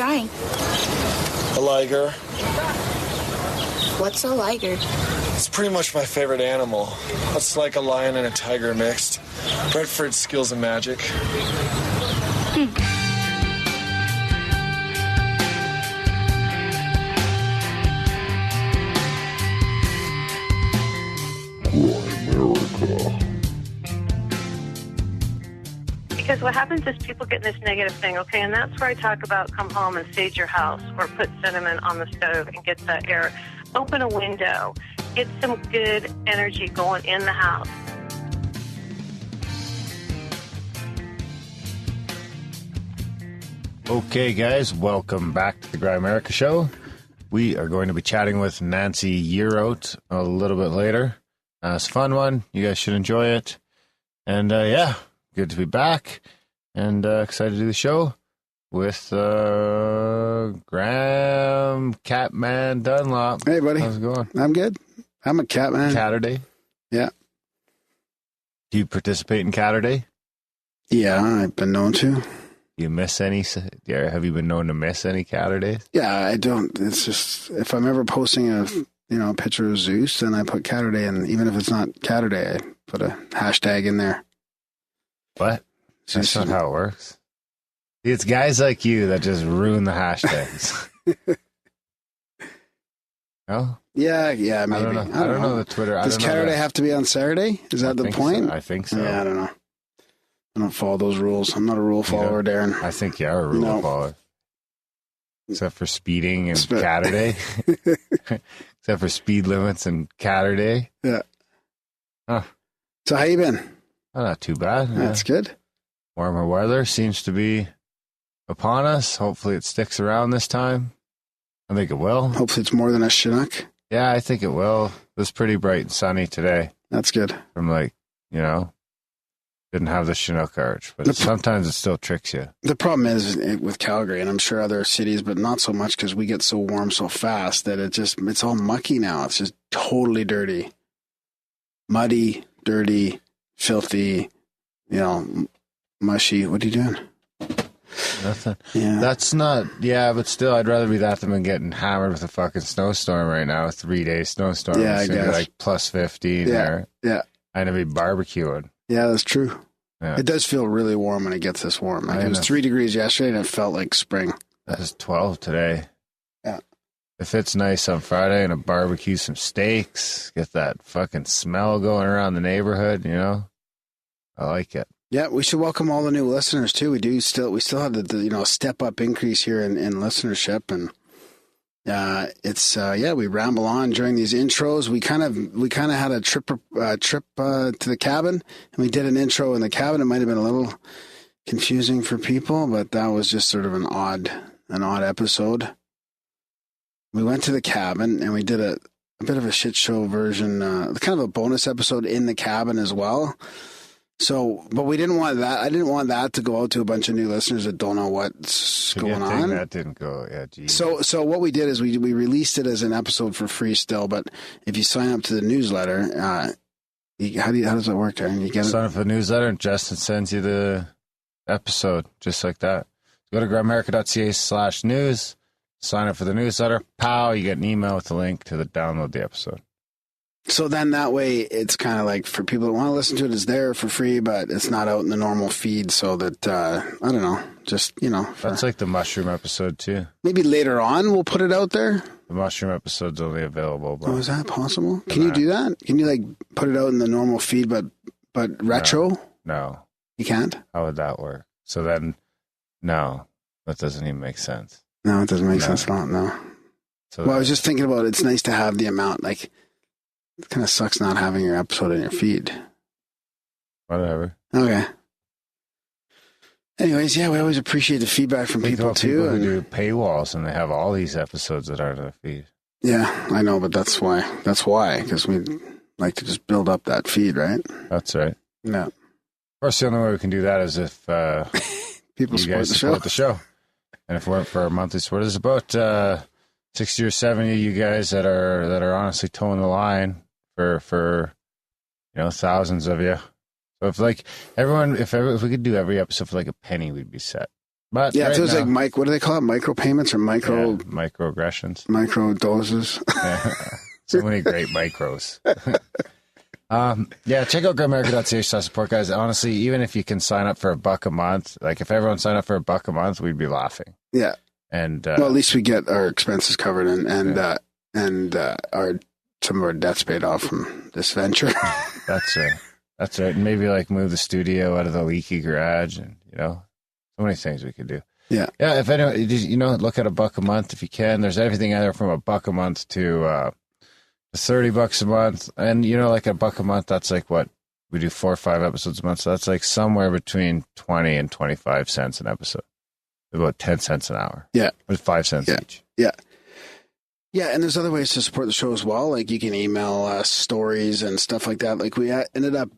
drying? A liger. What's a liger? It's pretty much my favorite animal. It's like a lion and a tiger mixed. Bred for its skills and magic. Grimerica. Because what happens is people get in this negative thing, okay, and that's where I talk about come home and sage your house or put cinnamon on the stove and get the air. Open a window. Get some good energy going in the house. Okay, guys, welcome back to the Grimerica show. We are going to be chatting with Nancy Yearout a little bit later. It's a fun one. You guys should enjoy it. And yeah, good to be back and excited to do the show with Graham Catman Dunlop. Hey, buddy. How's it going? I'm good. I'm a Catman. Catterday? Yeah. Do you participate in Catterday? Yeah, I've been known to. You miss any? Yeah, have you been known to miss any Catterdays? Yeah, I don't. It's just if I'm ever posting a picture of Zeus, then I put Catterday, and even if it's not Catterday, I put a hashtag in there. What? That's not how it works. It's guys like you that just ruin the hashtags. No? Yeah, maybe. I don't know the Twitter. Does Catterday have to be on Saturday? Is that the point? I think so. Yeah, I don't know. I don't follow those rules. I'm not a rule follower, Darren. I think you are a rule follower. Except for speeding and Catterday. Except for speed limits and Catterday. Yeah. Huh. So how you been? Oh, not too bad. That's good. Warmer weather seems to be upon us. Hopefully it sticks around this time. I think it will. Hopefully it's more than a Chinook. Yeah, I think it will. It was pretty bright and sunny today. That's good. From didn't have the Chinook arch, but sometimes it still tricks you. The problem is with Calgary, and I'm sure other cities, but not so much because we get so warm so fast that it's all mucky now. It's just totally dirty. Muddy, dirty, filthy, mushy. What are you doing? Nothing. Yeah. That's not, but still, I'd rather be that than getting hammered with a fucking snowstorm right now, a 3-day snowstorm. Yeah, it's I guess. like plus 15 there. Yeah. I'm going to be barbecuing. Yeah, that's true. Yeah. It does feel really warm when it gets this warm. Like it was 3 degrees yesterday and it felt like spring. That's 12 today. Yeah. If it's nice on Friday and a barbecue, some steaks, get that fucking smell going around the neighborhood, I like it. Yeah, we should welcome all the new listeners too. We still have the step up increase here in listenership, and we ramble on during these intros. We kind of had a trip to the cabin, and we did an intro in the cabin. It might have been a little confusing for people, but that was just sort of an odd episode. We went to the cabin and we did a bit of a shit show version, kind of a bonus episode in the cabin as well. So, but we didn't want that. I didn't want that to go out to a bunch of new listeners that don't know what's going on. That didn't go. Yeah, geez. So what we did is we released it as an episode for free still. But if you sign up to the newsletter, how does that work, Aaron? You sign up for the newsletter, and Justin sends you the episode just like that. Go to grimerica.ca/news. Sign up for the newsletter. Pow! You get an email with the link to download the episode. So then that way it's kind of like for people that want to listen to it, it's there for free, but it's not out in the normal feed so that, I don't know, just, That's like the mushroom episode too. Maybe later on we'll put it out there. The mushroom episode's only available. Oh, is that possible? Can you do that? Can you put it out in the normal feed, but retro? No. You can't? How would that work? So then, no, that doesn't even make sense. No, it doesn't make sense at all, no. So I was just thinking about it's nice to have the amount, it kind of sucks not having your episode in your feed. Whatever. Okay. Anyways, we always appreciate the feedback from people too. People who do paywalls and they have all these episodes that aren't in the feed. Yeah, I know, but that's why. Because we like to just build up that feed, right? That's right. Yeah. Of course, the only way we can do that is if people support the show. And if it weren't for our monthly support, there's about 60 or 70 of you guys that are honestly towing the line for thousands of you. So if if we could do every episode for a penny, we'd be set. But Yeah, right it feels now, like what do they call it? Micro payments or microaggressions. micro doses. Yeah. So many great micros. Check out grimerica.ca/support, guys. Honestly, even if you can sign up for $1 a month, like if everyone signed up for $1 a month, we'd be laughing. Yeah. And well, at least we get our expenses covered and our some of our debts paid off from this venture. That's right. That's right. And maybe like move the studio out of the leaky garage, and so many things we could do. Yeah. Yeah. If anyone, look at $1 a month if you can. There's everything either from $1 a month to $30 a month, and like $1 a month. That's like what we do 4 or 5 episodes a month. So that's like somewhere between 20 and 25 cents an episode, about 10 cents an hour. Yeah, with 5 cents each. Yeah. Yeah, and there's other ways to support the show as well. Like you can email us stories and stuff like that. Like ended up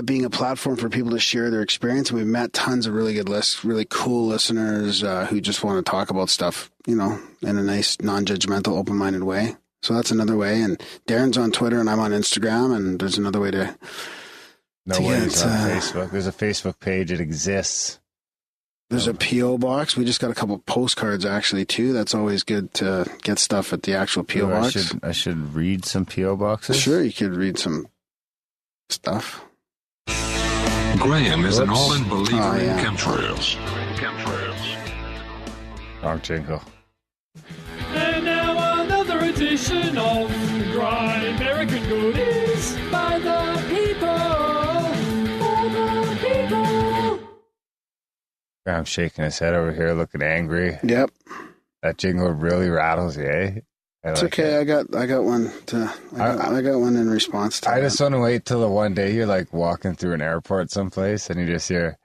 being a platform for people to share their experience. And we've met tons of really good really cool listeners who just want to talk about stuff, in a nice, non-judgmental, open-minded way. So that's another way. And Darren's on Twitter and I'm on Instagram. And there's another way to. No worries on Facebook. There's a Facebook page. It exists. There's a P.O. box. We just got a couple postcards, actually, too. That's always good to get stuff at the actual P.O. box. I should read some P.O. boxes? Sure, you could read some stuff. Graham is an all-in believer in chemtrails. Wrong jingle. And now another edition of Grimerica Goodies by the people, for the people. I'm shaking his head over here, looking angry. Yep. That jingle really rattles you, eh? It's okay. I got one I got one in response to. I just want to wait till the one day you're like walking through an airport someplace and you just hear,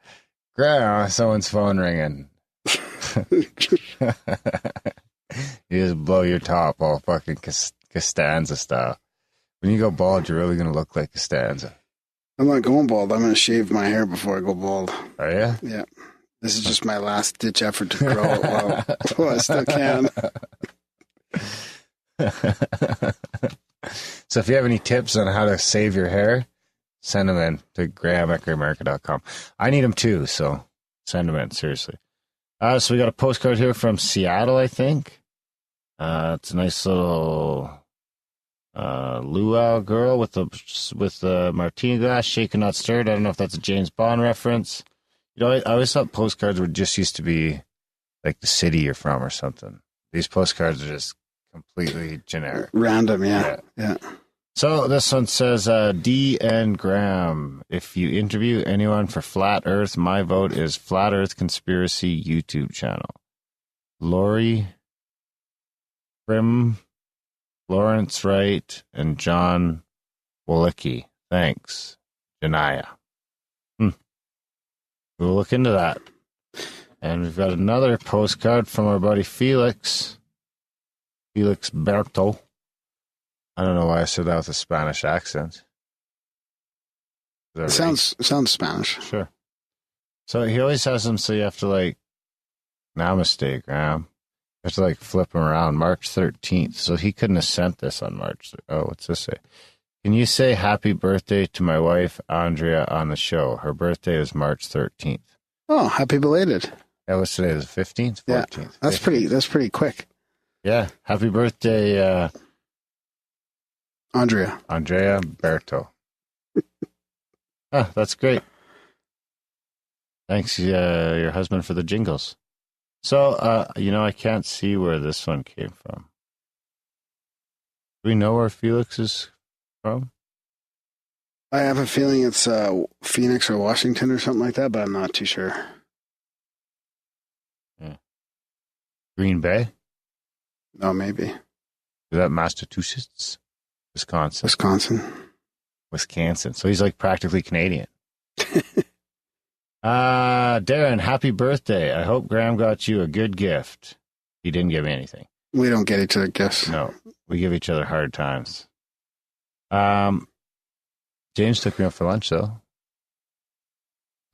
"Grandma, someone's phone ringing." You just blow your top all fucking Costanza style. When you go bald, you're really gonna look like Costanza. I'm not going bald. I'm gonna shave my hair before I go bald. Are you? Yeah. This is just my last ditch effort to grow it while I still can. So if you have any tips on how to save your hair, send them in to graham@grimerica.com. I need them too, so send them in, seriously. So we got a postcard here from Seattle, I think. It's a nice little luau girl with the martini glass, shaken not stirred. I don't know if that's a James Bond reference. I always thought postcards would just used to be like the city you're from or something. These postcards are just completely generic. Random, yeah. So this one says, D. and Graham, if you interview anyone for Flat Earth, my vote is Flat Earth Conspiracy YouTube channel. Lori Prim, Lawrence Wright, and John Wolicki. Thanks, Janaya. We'll look into that. And we've got another postcard from our buddy Felix Berto. I don't know why I said that with a Spanish accent. It sounds Spanish. Sure. So he always has them, so you have to namaste, Graham. You have to flip him around. March 13th. So he couldn't have sent this on March. What's this say? Can you say happy birthday to my wife, Andrea, on the show? Her birthday is March 13th. Oh, happy belated. That was today, the 15th? 14th. Yeah, that's pretty quick. Yeah. Happy birthday, Andrea Berto. That's great. Thanks, your husband, for the jingles. So, I can't see where this one came from. Do we know where Felix is from? I have a feeling it's Phoenix or Washington or something like that, but I'm not too sure. Yeah. Green Bay? Oh, maybe. Is that Massachusetts? Wisconsin. So he's practically Canadian. Darren, happy birthday. I hope Graham got you a good gift. He didn't give me anything. We don't get each other gifts. No, we give each other hard times. James took me out for lunch, though.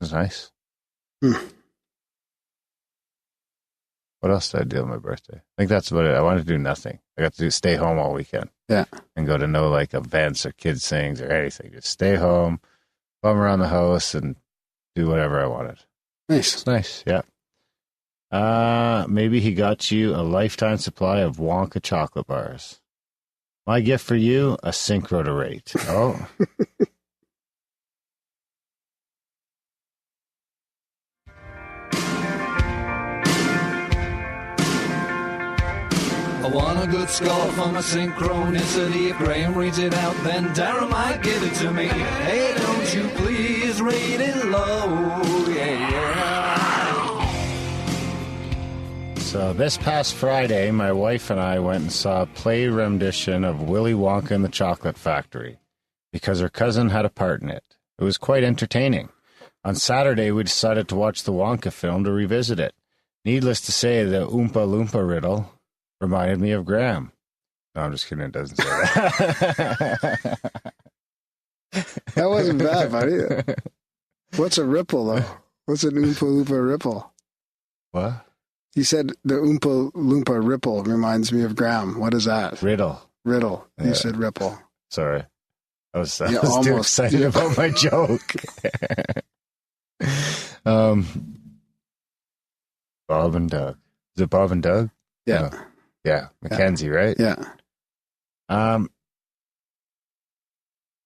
It was nice. What else did I do on my birthday? I think that's about it. I wanted to do nothing. I got to stay home all weekend. Yeah. And go to no events or kids things or anything. Just stay home, bum around the house, and do whatever I wanted. Nice. It's nice, yeah. Maybe he got you a lifetime supply of Wonka chocolate bars. My gift for you, a synchro to rate. Oh. I want a good score for my synchronicity. If Graham reads it out, then Darren might give it to me. Hey, don't you please rate it low. Yeah. So this past Friday, my wife and I went and saw a play rendition of Willy Wonka and the Chocolate Factory because her cousin had a part in it. It was quite entertaining. On Saturday, we decided to watch the Wonka film to revisit it. Needless to say, the Oompa Loompa riddle reminded me of Graham. No, I'm just kidding. It doesn't say that. That wasn't bad, buddy. What's a ripple, though? What's an Oompa Loompa ripple? What? You said the Oompa Loompa ripple reminds me of Graham. What is that? Riddle. Riddle. You said ripple. Sorry. I was too almost excited about my joke. Bob and Doug. Is it Bob and Doug? Yeah. No. Yeah. Mackenzie, right? Yeah.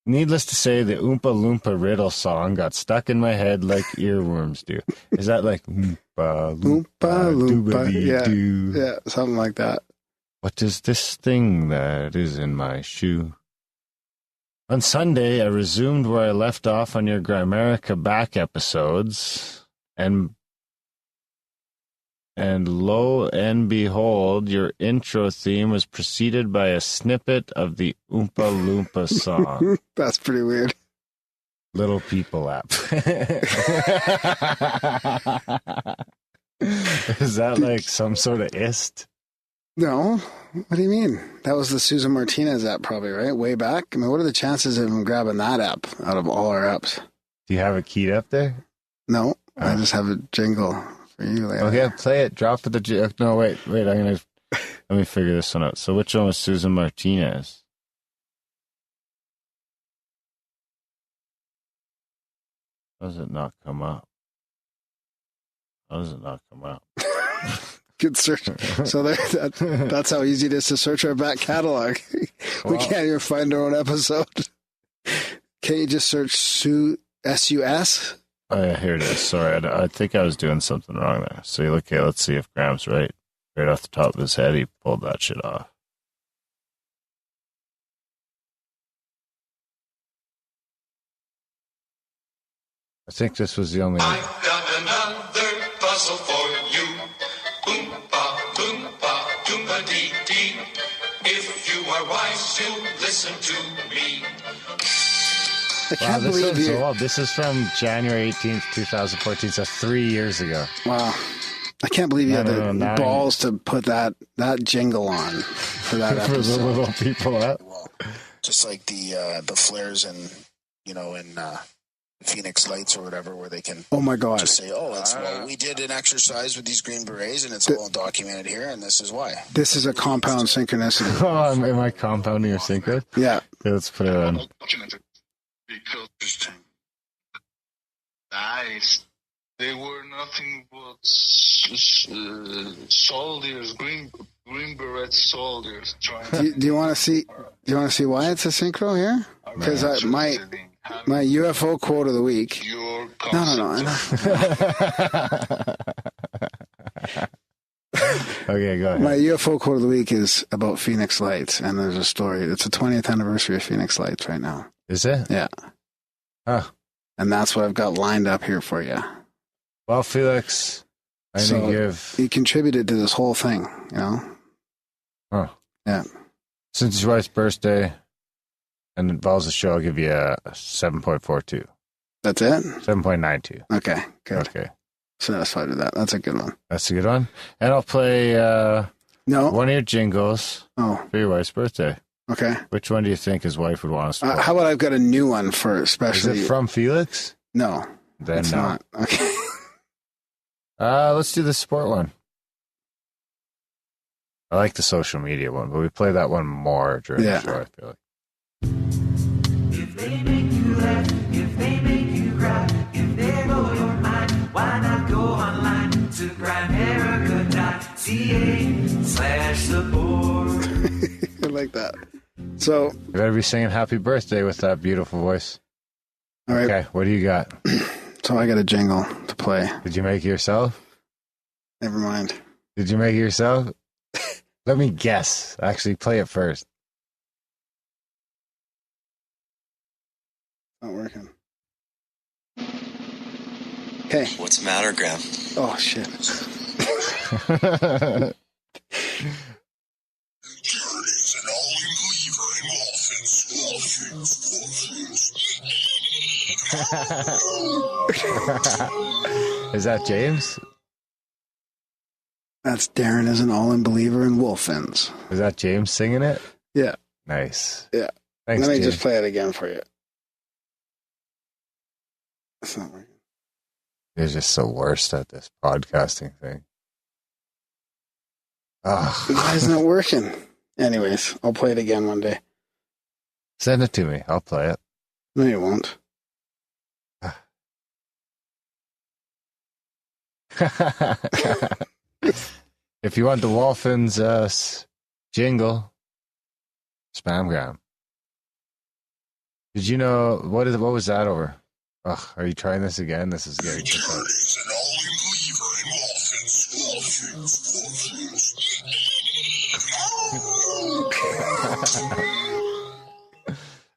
Needless to say, the Oompa Loompa riddle song got stuck in my head like earworms do. Is that like Oompa Loompa? Yeah, something like that. What is this thing that is in my shoe? On Sunday, I resumed where I left off on your Grimerica back episodes, and lo and behold, your intro theme was preceded by a snippet of the Oompa Loompa song. That's pretty weird. Little People app. Is that like some sort of ist? No. What do you mean? That was the Susan Martinez app probably, right? Way back? I mean, what are the chances of him grabbing that app out of all our apps? Do you have it keyed up there? No. I just have a jingle for you later. Okay, play it. Drop it. No, wait. Let me figure this one out. So which one was Susan Martinez? How does it not come up? Good search. So that's how easy it is to search our back catalog. We can't even find our own episode. Can't you just search SUS? Oh, yeah, here it is. Sorry, I think I was doing something wrong there. So okay, let's see if Graham's right. Right off the top of his head, he pulled that shit off. I think this was the only. I've got another puzzle for you. Oompa, loompa, doompa dee dee. If you are wise, you'll listen to me. I can't believe you. So old. This is from January 18th, 2014, so 3 years ago. Wow. I can't believe you had the balls to put that jingle on for that for episode. the Little People app. Well, just like the flares in Phoenix Lights or whatever, where they can just say, we did an exercise with these Green Berets and it's all documented here and this is why. This is a compound synchronicity. Oh, am I compounding your synchro? Yeah. Okay, let's put it on. Because guys, they were nothing but soldiers, green beret soldiers trying. Do you want to see? Do you want to see why it's a synchro here? Because my UFO quote of the week. No. Okay, go ahead. My UFO quote of the week is about Phoenix Lights, and there's a story. It's the 20th anniversary of Phoenix Lights right now. Is it? Yeah. Huh. And that's what I've got lined up here for you. Well, Felix, he contributed to this whole thing, you know? Huh. Yeah. Since it's your wife's birthday and involves the show, I'll give you a 7.42. That's it? 7.92. Okay, good. Okay. Satisfied with that. That's a good one. That's a good one. And I'll play one of your jingles for your wife's birthday. Okay. Which one do you think his wife would want us to play? How about I've got a new one for especially... Is it from Felix? No. Then it's not. Okay. Let's do the sport one. I like the social media one, but we play that one more during the show, I feel like. If they make you laugh, if they make you cry, if they blow your mind, why not go online to Grimerica? So You better be singing happy birthday with that beautiful voice. all right. Okay, what do you got? So I got a jingle to play. Did you make it yourself? Never mind. Did you make it yourself? Let me guess. Actually, play it first. Not working. Okay. What's the matter, Graham? Oh shit. Is that James? That's Darren is an all-in believer in wolfins. Is that James singing it? Yeah. Nice. Yeah. Thanks, Let me James. just play it again for you. It's not working. You're just so worst at this podcasting thing. Why isn't it working? Anyways, I'll play it again one day. Send it to me. I'll play it. No, you won't. If you want the Wolfins jingle, Spamgram. Did you know what was that over? Ugh, are you trying this again? This is getting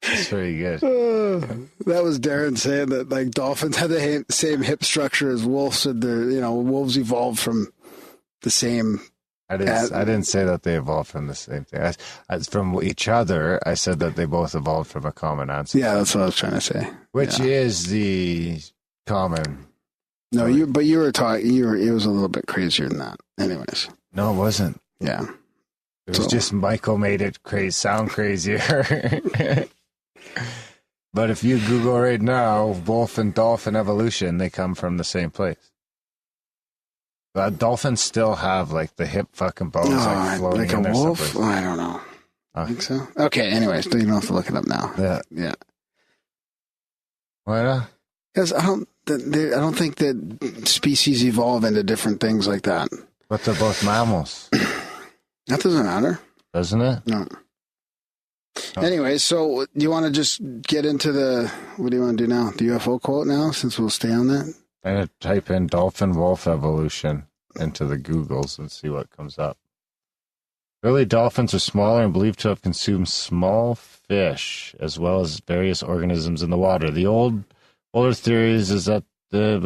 It's pretty good. That was Darren saying that like dolphins have the same hip structure as wolves, and wolves evolved from the same. I didn't say that they evolved from the same thing. As from each other, I said that they both evolved from a common ancestor. Yeah, that's what I was trying to say. Which is the common. No, you were talking. It was a little bit crazier than that. Anyways. No, it wasn't. Yeah. It was just Michael made it sound crazier. But if you Google right now, wolf and dolphin evolution, they come from the same place. Dolphins still have like the hip fucking bones floating like in a their wolf? suckers. I don't know. I think so. Okay, anyways, you don't have to look it up now. Yeah. Why not? Because I don't think that species evolve into different things like that. But they're both mammals. That doesn't matter. Doesn't it? No. Oh. Anyway, so do you want to just get into what do you want to do now? The UFO quote now, since we'll stay on that? I'm going to type in dolphin wolf evolution into the Googles and see what comes up. Early dolphins are smaller and believed to have consumed small fish as well as various organisms in the water. The older theories is that the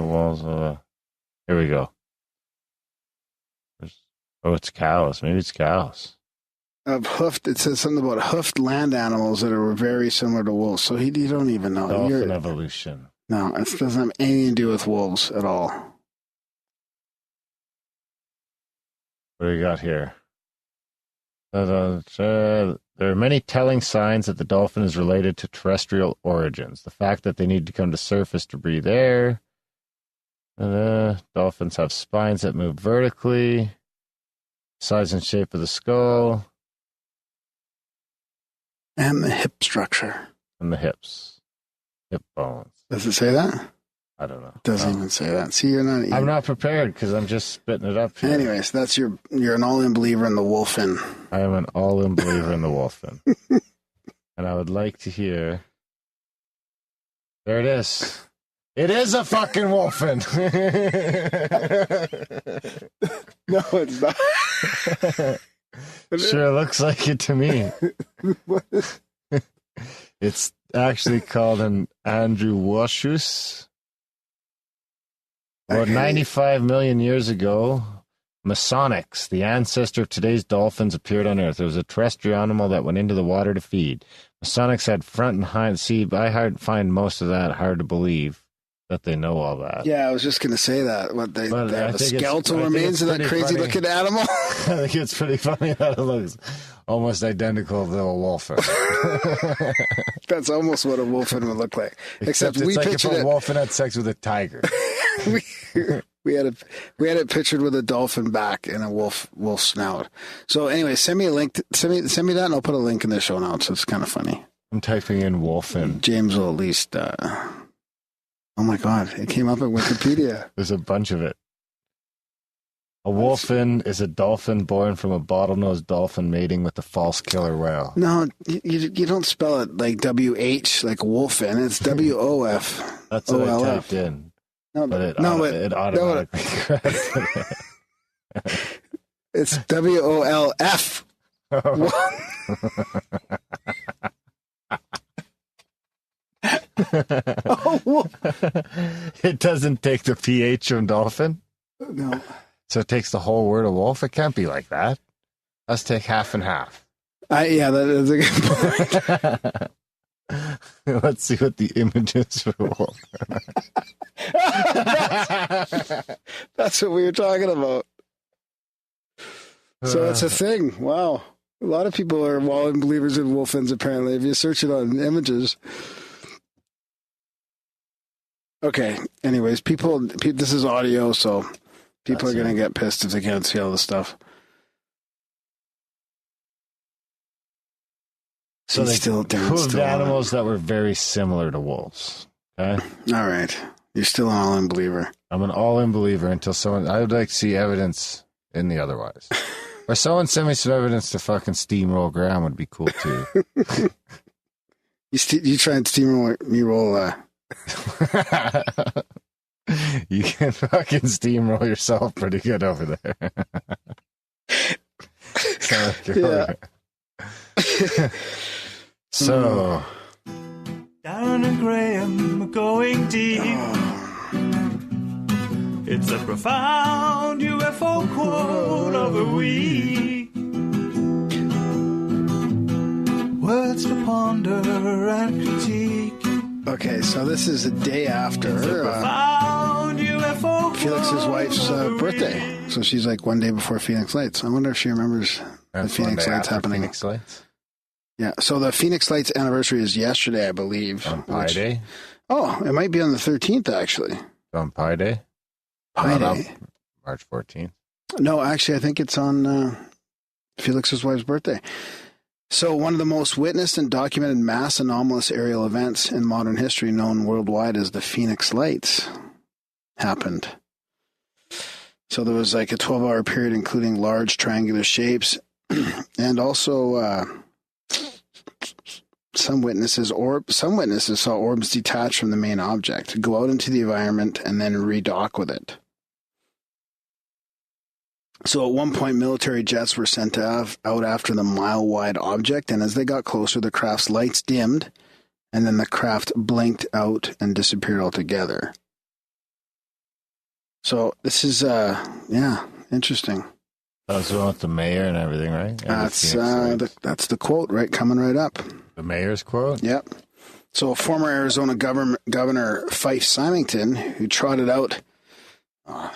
walls. Here we go. It's cows. Maybe it's cows. It says something about hoofed land animals that are very similar to wolves. So you don't even know. Dolphin evolution. No, it doesn't have anything to do with wolves at all. What do we got here? There are many telling signs that the dolphin is related to terrestrial origins. The fact that they need to come to surface to breathe air. Dolphins have spines that move vertically. Size and shape of the skull. And the hip structure. And the hips. Hip bones. Does it say that? I don't know. It doesn't even say that. See, you're not even... I'm not prepared because I'm just spitting it up here. Anyways, you're an all-in believer in the wolfin. I am an all-in believer in the wolfin. And I would like to hear... There it is. It is a fucking wolfin. No, it's not. Sure looks like it to me. It's actually called an Andrewwashus. About 95 million years ago, Masonics, the ancestor of today's dolphins, appeared on Earth. There was a terrestrial animal that went into the water to feed. Masonics had front and hind. See, I find most of that hard to believe that they know all that. Yeah, I was just going to say that. They have the skeletal remains of that crazy-looking animal? I think it's pretty funny that it looks almost identical to a wolfin. That's almost what a wolfin would look like. Except it's we like pictured if a wolfin had sex with a tiger. we had it pictured with a dolphin back and a wolf snout. So anyway, send me a link. Send me that, and I'll put a link in the show notes. It's kind of funny. I'm typing in wolfin. James will at least. Oh my God! It came up at Wikipedia. There's a bunch of it. A wolfin is a dolphin born from a bottlenose dolphin mating with a false killer whale. No, you don't spell it like WH, like wolfin. It's WOF. That's what I typed in. No, but it automatically corrected it. It's WOLF. It doesn't take the PH from dolphin? No. So it takes the whole word of wolf? It can't be like that. Let's take half and half. Yeah, that is a good point. Let's see what the image is for wolf. That's what we were talking about. So it's a thing. Wow. A lot of people are Wallen believers in wolfins, apparently, if you search it on images. Okay. Anyways, people this is audio, so people are going to get pissed if they can't see all this stuff. So they proved animals that were very similar to wolves. Okay? All right. You're still an all-in believer. I'm an all-in believer until I would like to see evidence in the otherwise. Or someone send me some evidence to fucking steamroll Graham would be cool too. You try and steamroll me roll. You can fucking steamroll yourself pretty good over there. Yeah. So, Darren and Graham are going deep. It's a profound UFO quote of the week. Words to ponder and critique. Okay, so this is the day after Felix's wife's birthday. So she's like one day before Phoenix Lights. I wonder if she remembers the Phoenix Lights happening. Phoenix Lights? Yeah, so the Phoenix Lights anniversary is yesterday, I believe. On Pi Day? Oh, it might be on the 13th, actually. On Pi Day? Pi Day. March 14th. No, actually, I think it's on Felix's wife's birthday. So one of the most witnessed and documented mass anomalous aerial events in modern history, known worldwide as the Phoenix Lights, happened. So there was like a 12-hour period including large triangular shapes and also some witnesses saw orbs detach from the main object, go out into the environment, and then redock with it. So at one point, military jets were sent out after the mile-wide object, and as they got closer, the craft's lights dimmed, and then the craft blinked out and disappeared altogether. So this is, interesting. That was with the mayor and everything, right? That's the quote, right? Coming right up. The mayor's quote? Yep. So former Arizona Governor Fife Symington, who trotted out,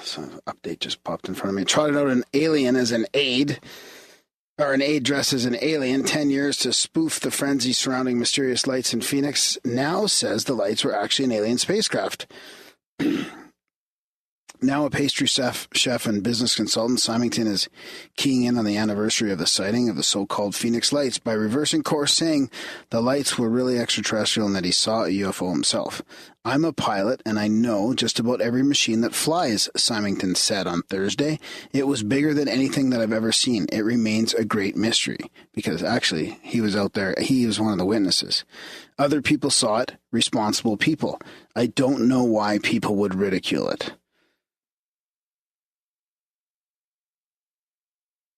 so an update just popped in front of me, trotted out an alien as an aide, or an aide dressed as an alien 10 years to spoof the frenzy surrounding mysterious lights in Phoenix, now says the lights were actually an alien spacecraft. Now a pastry chef and business consultant, Symington is keying in on the anniversary of the sighting of the so-called Phoenix Lights by reversing course, saying the lights were really extraterrestrial and that he saw a UFO himself. I'm a pilot, and I know just about every machine that flies, Symington said on Thursday. It was bigger than anything that I've ever seen. It remains a great mystery, because actually, he was out there. He was one of the witnesses. Other people saw it, responsible people. I don't know why people would ridicule it.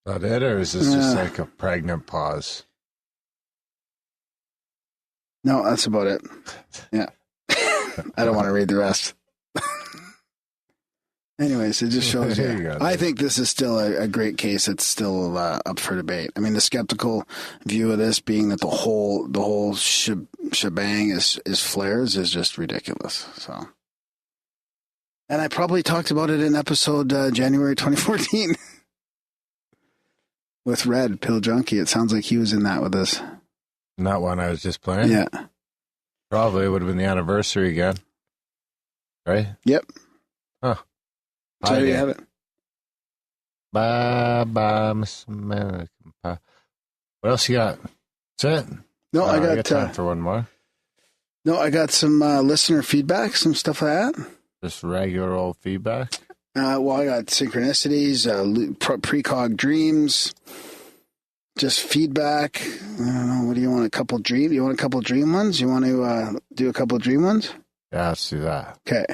That it, or is this just like a pregnant pause? No, that's about it. Yeah. I don't want to read the rest. Anyways, it just shows you. I think this is still a great case. It's still up for debate. I mean, the skeptical view of this being that the whole shebang is flares is just ridiculous. So, and I probably talked about it in episode January 2014. With Red, Pill Junkie. It sounds like he was in that with us. Not one I was just playing? Yeah. Probably would have been the anniversary again. Right? Yep. Huh. So there you have it. Bye, Miss American Pie. What else you got? That's it? No, I got time for one more. No, I got some listener feedback, some stuff like that. Just regular old feedback? Well, I got synchronicities, precog dreams, just feedback. I don't know. What do you want? You want a couple dream ones? You want to do a couple dream ones? Yeah, let's do that. Okay.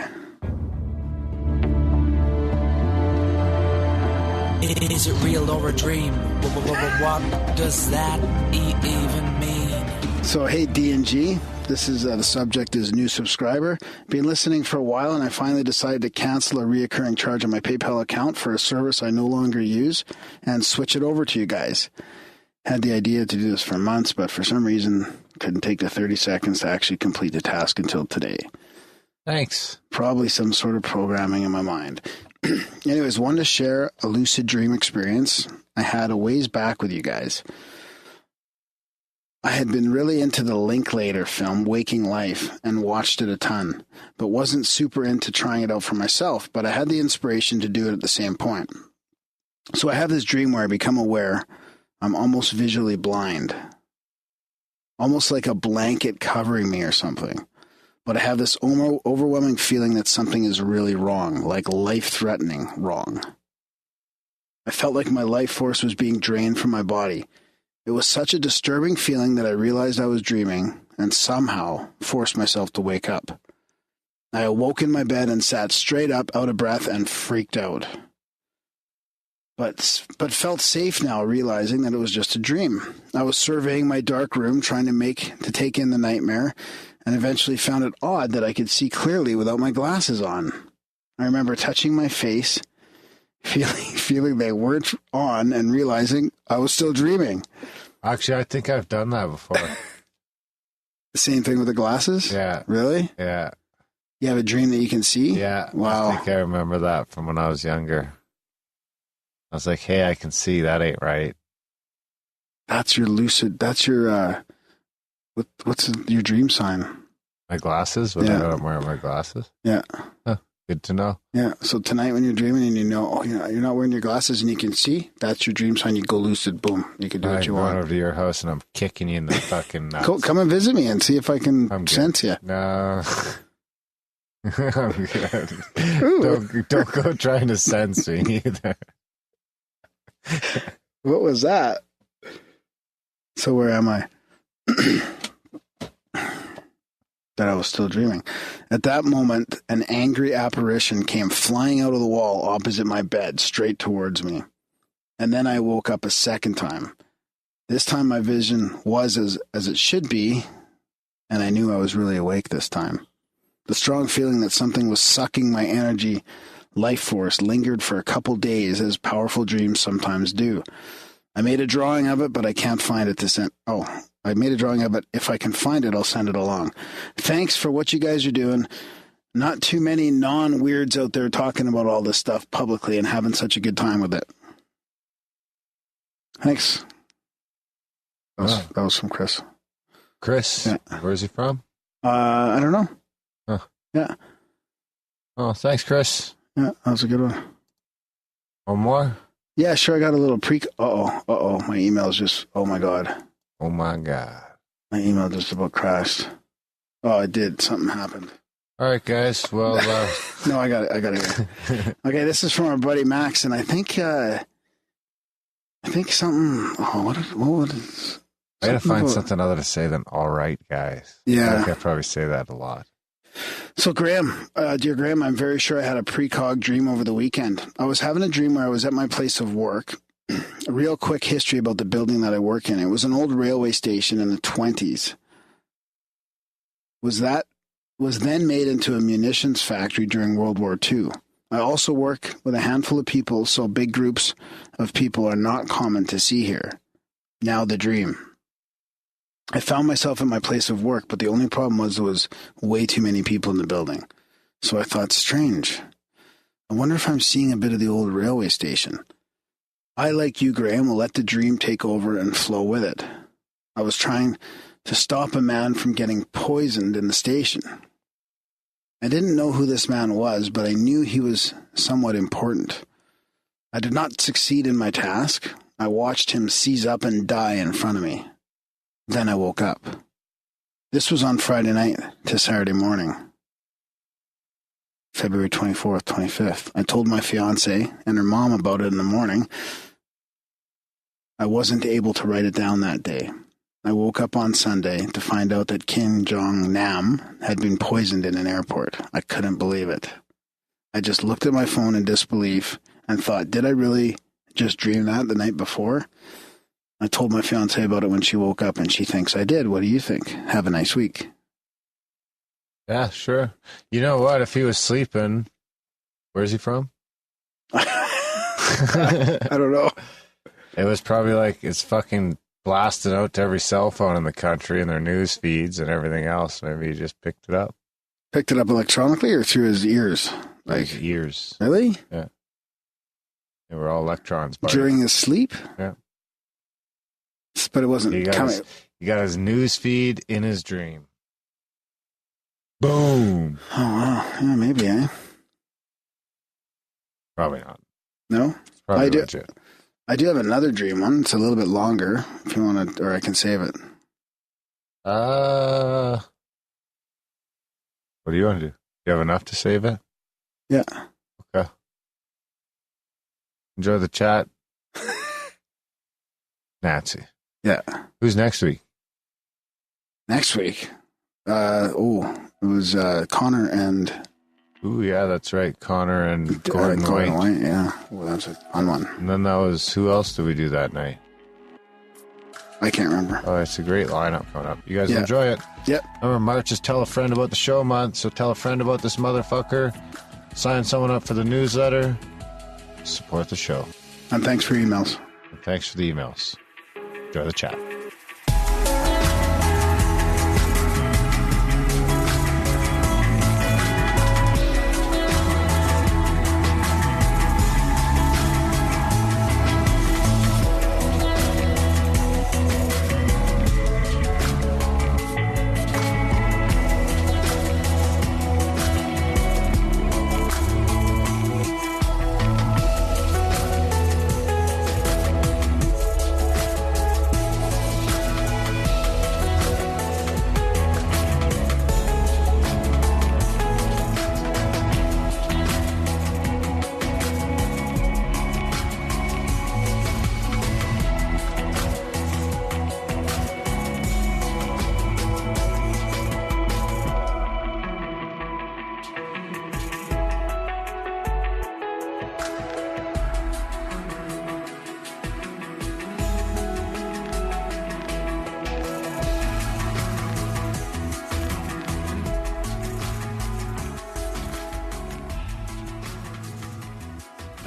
Is it real or a dream? What does that even mean? So, hey, D&G. This is the subject is new subscriber. Been listening for a while, and I finally decided to cancel a reoccurring charge on my PayPal account for a service I no longer use and switch it over to you guys. Had the idea to do this for months, but for some reason couldn't take the 30 seconds to actually complete the task until today. Thanks. Probably some sort of programming in my mind. Anyways, wanted to share a lucid dream experience I had a ways back with you guys. I had been really into the Linklater film, Waking Life, and watched it a ton, but wasn't super into trying it out for myself, but I had the inspiration to do it at the same point. So I have this dream where I become aware I'm almost visually blind, almost like a blanket covering me or something. But I have this overwhelming feeling that something is really wrong, like life-threatening wrong. I felt like my life force was being drained from my body. It was such a disturbing feeling that I realized I was dreaming and somehow forced myself to wake up. I awoke in my bed and sat straight up, out of breath, and freaked out. But felt safe now, realizing that it was just a dream. I was surveying my dark room, trying to take in the nightmare, and eventually found it odd that I could see clearly without my glasses on. I remember touching my face, feeling they weren't on, and realizing I was still dreaming. Actually, I think I've done that before. The same thing with the glasses? Yeah. Really? Yeah. You have a dream that you can see? Yeah. Wow. I think I remember that from when I was younger. I was like, hey, I can see. That ain't right. That's your lucid. That's your, what's your dream sign? My glasses? When I don't wear my glasses? Yeah. Huh. Good to know. Yeah. So tonight when you're dreaming and you're not wearing your glasses and you can see, that's your dream sign. You go lucid. Boom. You can do what you want. I'm going over to your house and I'm kicking you in the fucking nuts. Come and visit me and see if I can sense you. No. I'm good. Don't go trying to sense me either. What was that? So where am I? That I was still dreaming. At that moment, an angry apparition came flying out of the wall opposite my bed, straight towards me. And then I woke up a second time. This time my vision was as it should be, and I knew I was really awake this time. The strong feeling that something was sucking my energy, life force, lingered for a couple days, as powerful dreams sometimes do. I made a drawing of it, but I can't find it to send. I made a drawing of it. If I can find it, I'll send it along. Thanks for what you guys are doing. Not too many non-weirds out there talking about all this stuff publicly and having such a good time with it. Thanks. That was from Chris. Chris? Yeah. Where's he from? I don't know. Huh. Yeah. Oh, thanks, Chris. Yeah, that was a good one. One more? Yeah, sure. I got a little my email's just, oh my God. Oh my God. My email just about crashed. Oh, it did. Something happened. All right, guys. Well, no, I got it. Okay, this is from our buddy Max, and I think something. Oh, what is? I gotta find something other to say than "all right, guys." Yeah, I think I probably say that a lot. So, Graham, dear Graham, I'm very sure I had a precog dream over the weekend. I was having a dream where I was at my place of work. A real quick history about the building that I work in. It was an old railway station in the 20s. Was then made into a munitions factory during World War II. I also work with a handful of people, so big groups of people are not common to see here. Now the dream. I found myself at my place of work, but the only problem was there was way too many people in the building. So I thought, strange. I wonder if I'm seeing a bit of the old railway station. I, like you, Graham, will let the dream take over and flow with it. I was trying to stop a man from getting poisoned in the station. I didn't know who this man was, but I knew he was somewhat important. I did not succeed in my task. I watched him seize up and die in front of me. Then I woke up. This was on Friday night to Saturday morning. February 24th, 25th. I told my fiance and her mom about it in the morning. I wasn't able to write it down that day. I woke up on Sunday to find out that Kim Jong-nam had been poisoned in an airport. I couldn't believe it. I just looked at my phone in disbelief and thought, did I really just dream that the night before? I told my fiance about it when she woke up, and she thinks I did. What do you think? Have a nice week. Yeah, sure. You know what? If he was sleeping, where's he from? I don't know. It was probably like it's fucking blasted out to every cell phone in the country and their news feeds and everything else. Maybe he just picked it up. Picked it up electronically or through his ears? Like his ears. Really? Yeah. They were all electrons. During his sleep? Yeah. But it wasn't coming. He got his news feed in his dream. Boom. Oh, wow. Yeah, maybe, eh? Probably not. No? It's probably legit. I do have another dream one. It's a little bit longer if you want to, or I can save it. What do you want to do? You have enough to save it? Yeah. Okay. Enjoy the chat. Nancy. Yeah. Who's next week? Next week? It was Connor and... Ooh, yeah, that's right. Connor and Gordon White. Yeah. Well, that's a fun one. And then that was... Who else did we do that night? I can't remember. Oh, it's a great lineup coming up. You guys enjoy it. Yep. Remember, March is Tell a Friend About the Show month, so tell a friend about this motherfucker. Sign someone up for the newsletter. Support the show. And thanks for your emails. And thanks for the emails. Enjoy the chat.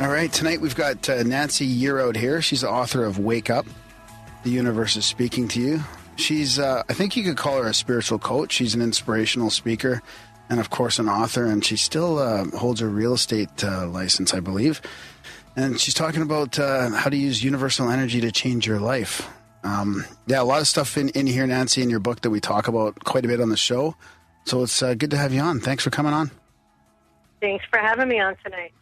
All right, tonight we've got Nancy Yearout here. She's the author of Wake Up, The Universe is Speaking to You. She's, I think you could call her a spiritual coach. She's an inspirational speaker and, of course, an author, and she still holds a real estate license, I believe. And she's talking about how to use universal energy to change your life. Yeah, a lot of stuff in here, Nancy, in your book that we talk about quite a bit on the show. So it's good to have you on. Thanks for coming on. Thanks for having me on tonight.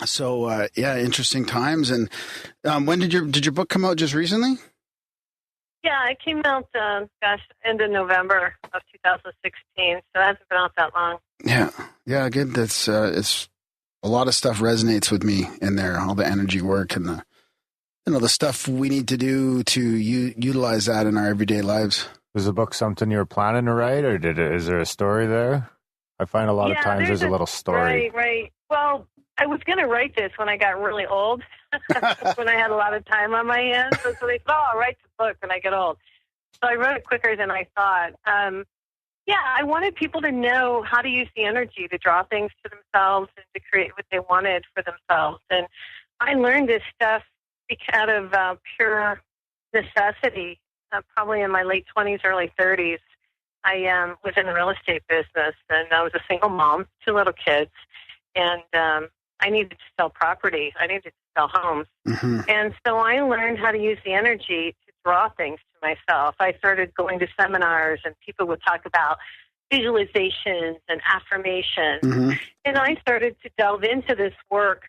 So, yeah, interesting times. And when did your book come out? Just recently? Yeah, it came out, end of November of 2016. So it hasn't been out that long. Yeah, good. That's it's a lot of stuff resonates with me in there. All the energy work and the stuff we need to do to utilize that in our everyday lives. Was the book something you were planning to write, or is there a story there? I find a lot of times there's a little story. Right. Well, I was going to write this when I got really old, when I had a lot of time on my hands. So they thought, I'll write the book when I get old. So I wrote it quicker than I thought. Yeah, I wanted people to know how to use the energy to draw things to themselves and to create what they wanted for themselves. And I learned this stuff out of pure necessity, probably in my late 20s, early 30s. I was in the real estate business, and I was a single mom, 2 little kids, and I needed to sell property. I needed to sell homes. Mm-hmm. And so I learned how to use the energy to draw things to myself. I started going to seminars, and people would talk about visualizations and affirmations. Mm-hmm. And I started to delve into this work.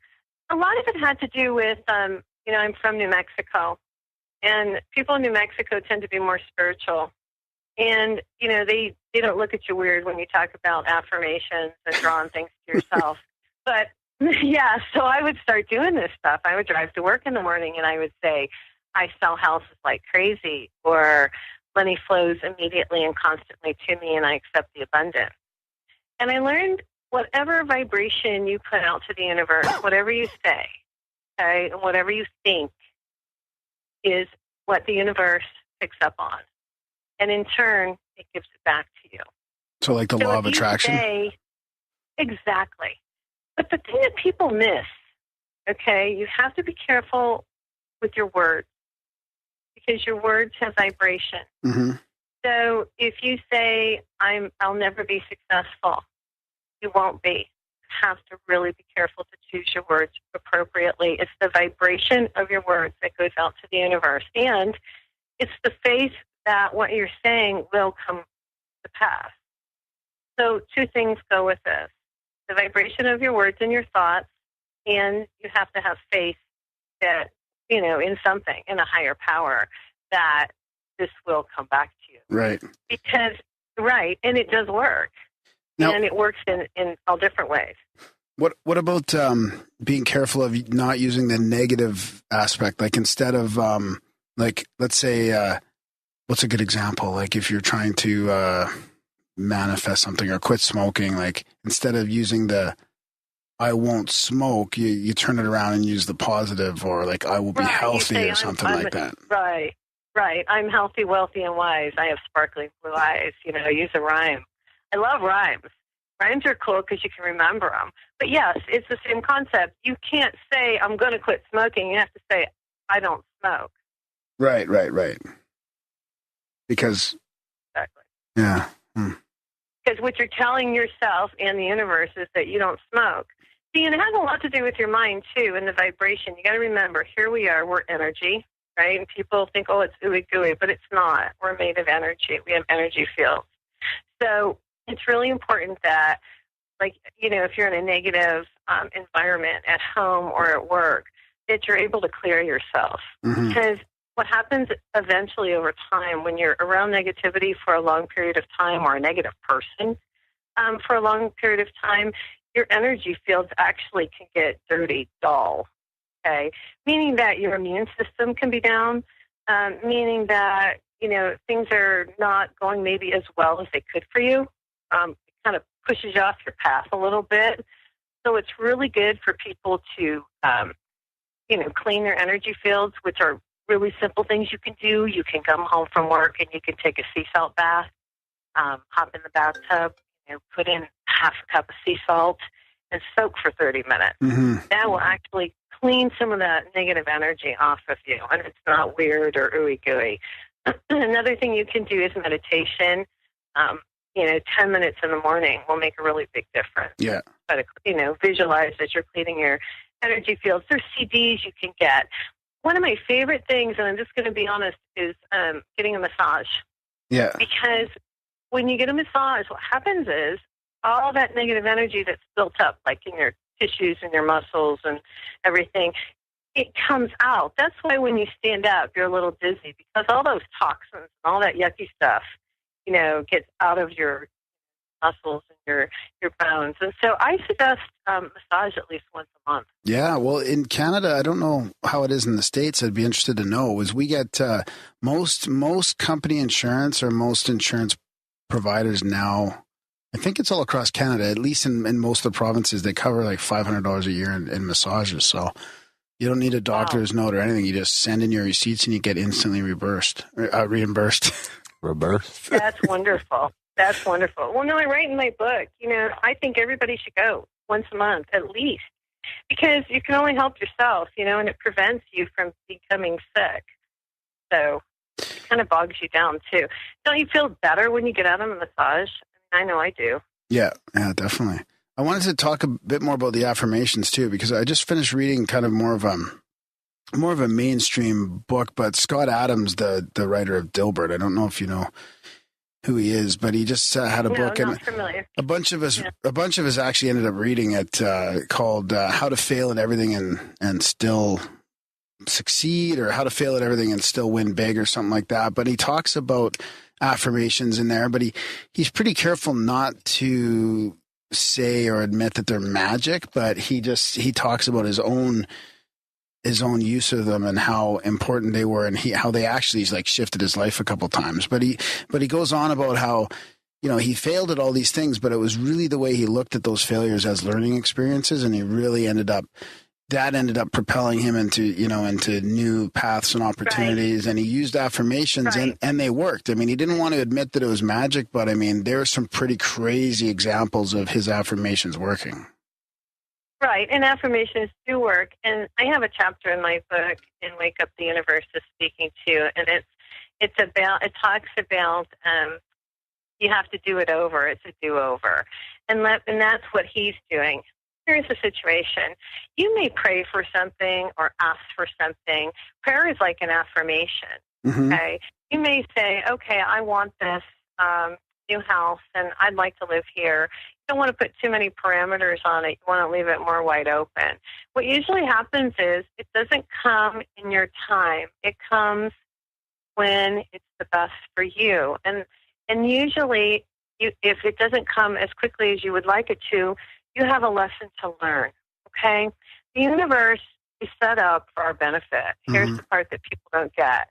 A lot of it had to do with, I'm from New Mexico, and people in New Mexico tend to be more spiritual. And, they don't look at you weird when you talk about affirmations and drawing things to yourself. But, yeah, so I would start doing this stuff. I would drive to work in the morning and I would say, I sell houses like crazy, or money flows immediately and constantly to me and I accept the abundance. And I learned whatever vibration you put out to the universe, whatever you say, okay, and whatever you think is what the universe picks up on. And in turn, it gives it back to you. So like the law of attraction? Exactly. But the thing that people miss, okay, you have to be careful with your words because your words have vibration. Mm-hmm. So if you say, I'll never be successful, you won't be. You have to really be careful to choose your words appropriately. It's the vibration of your words that goes out to the universe. And it's the faith that what you're saying will come to pass. So two things go with this. The vibration of your words and your thoughts, and you have to have faith that, in something, in a higher power, that this will come back to you. Right. Right, and it does work. Now, and it works in all different ways. What about being careful of not using the negative aspect? Like instead of, let's say, what's a good example? Like if you're trying to manifest something or quit smoking, like instead of using the I won't smoke, you turn it around and use the positive, or like I will be healthy or something like that. Right. I'm healthy, wealthy, and wise. I have sparkling blue eyes. Use a rhyme. I love rhymes. Rhymes are cool because you can remember them. But yes, it's the same concept. You can't say, I'm going to quit smoking. You have to say, I don't smoke. Right. Because, exactly. Yeah. Because what you're telling yourself and the universe is that you don't smoke. See, and it has a lot to do with your mind, too, and the vibration. You got to remember, here we are, we're energy, right? And people think, oh, it's ooey gooey, but it's not. We're made of energy. We have energy fields. So it's really important that, if you're in a negative environment at home or at work, that you're able to clear yourself. Mm-hmm. Because what happens eventually over time when you're around negativity for a long period of time, or a negative person for a long period of time, your energy fields actually can get dirty, dull, okay? Meaning that your immune system can be down, meaning that, things are not going maybe as well as they could for you. It kind of pushes you off your path a little bit. So it's really good for people to, clean their energy fields, which are really simple things you can do. You can come home from work and you can take a sea salt bath, hop in the bathtub, put in half a cup of sea salt and soak for 30 minutes. Mm-hmm. That will actually clean some of that negative energy off of you, and it's not weird or ooey gooey. Another thing you can do is meditation. 10 minutes in the morning will make a really big difference. Yeah. But, visualize that you're cleaning your energy fields. There's CDs you can get. One of my favorite things, and I'm just going to be honest, is getting a massage. Yeah. Because when you get a massage, what happens is all that negative energy that's built up, like in your tissues and your muscles and everything, it comes out. That's why when you stand up, you're a little dizzy, because all those toxins and all that yucky stuff, gets out of your muscles and your bones. And so I suggest massage at least once a month. Yeah, well, in Canada, I don't know how it is in the States. I'd be interested to know, is we get most company insurance, or most insurance providers now, I think it's all across Canada, at least in most of the provinces, they cover like $500 a year in massages. So you don't need a doctor's note or anything. You just send in your receipts and you get instantly reimbursed. That's wonderful. That's wonderful. Well, no, I write in my book, I think everybody should go once a month at least, because you can only help yourself, and it prevents you from becoming sick. So it kind of bogs you down too. Don't you feel better when you get out of a massage? I know I do. Yeah, definitely. I wanted to talk a bit more about the affirmations too, because I just finished reading kind of more of a mainstream book, but Scott Adams, the writer of Dilbert, I don't know if you know who he is, but he just had a book, and a bunch of us actually ended up reading it, called How to Fail at Everything and Still Succeed, or How to Fail at Everything and Still Win Big, or something like that. But he talks about affirmations in there, but he's pretty careful not to say or admit that they're magic, but he talks about his own use of them and how important they were, and how they actually like shifted his life a couple times. But he goes on about how, he failed at all these things, but it was really the way he looked at those failures as learning experiences, and he really ended up propelling him into new paths and opportunities. Right. And he used affirmations, right. and they worked. I mean, he didn't want to admit that it was magic, but I mean, there are some pretty crazy examples of his affirmations working. Right, and affirmations do work. And I have a chapter in my book, in Wake Up, the Universe is Speaking to, and it talks about you have to do it over. It's a do-over. And that's what he's doing. Here's the situation. You may pray for something or ask for something. Prayer is like an affirmation, okay? You may say, okay, I want this new house, and I'd like to live here. You don't want to put too many parameters on it. You want to leave it more wide open. What usually happens is it doesn't come in your time. It comes when it's the best for you. And usually, if it doesn't come as quickly as you would like it to, you have a lesson to learn, okay? The universe is set up for our benefit. Here's the part that people don't get.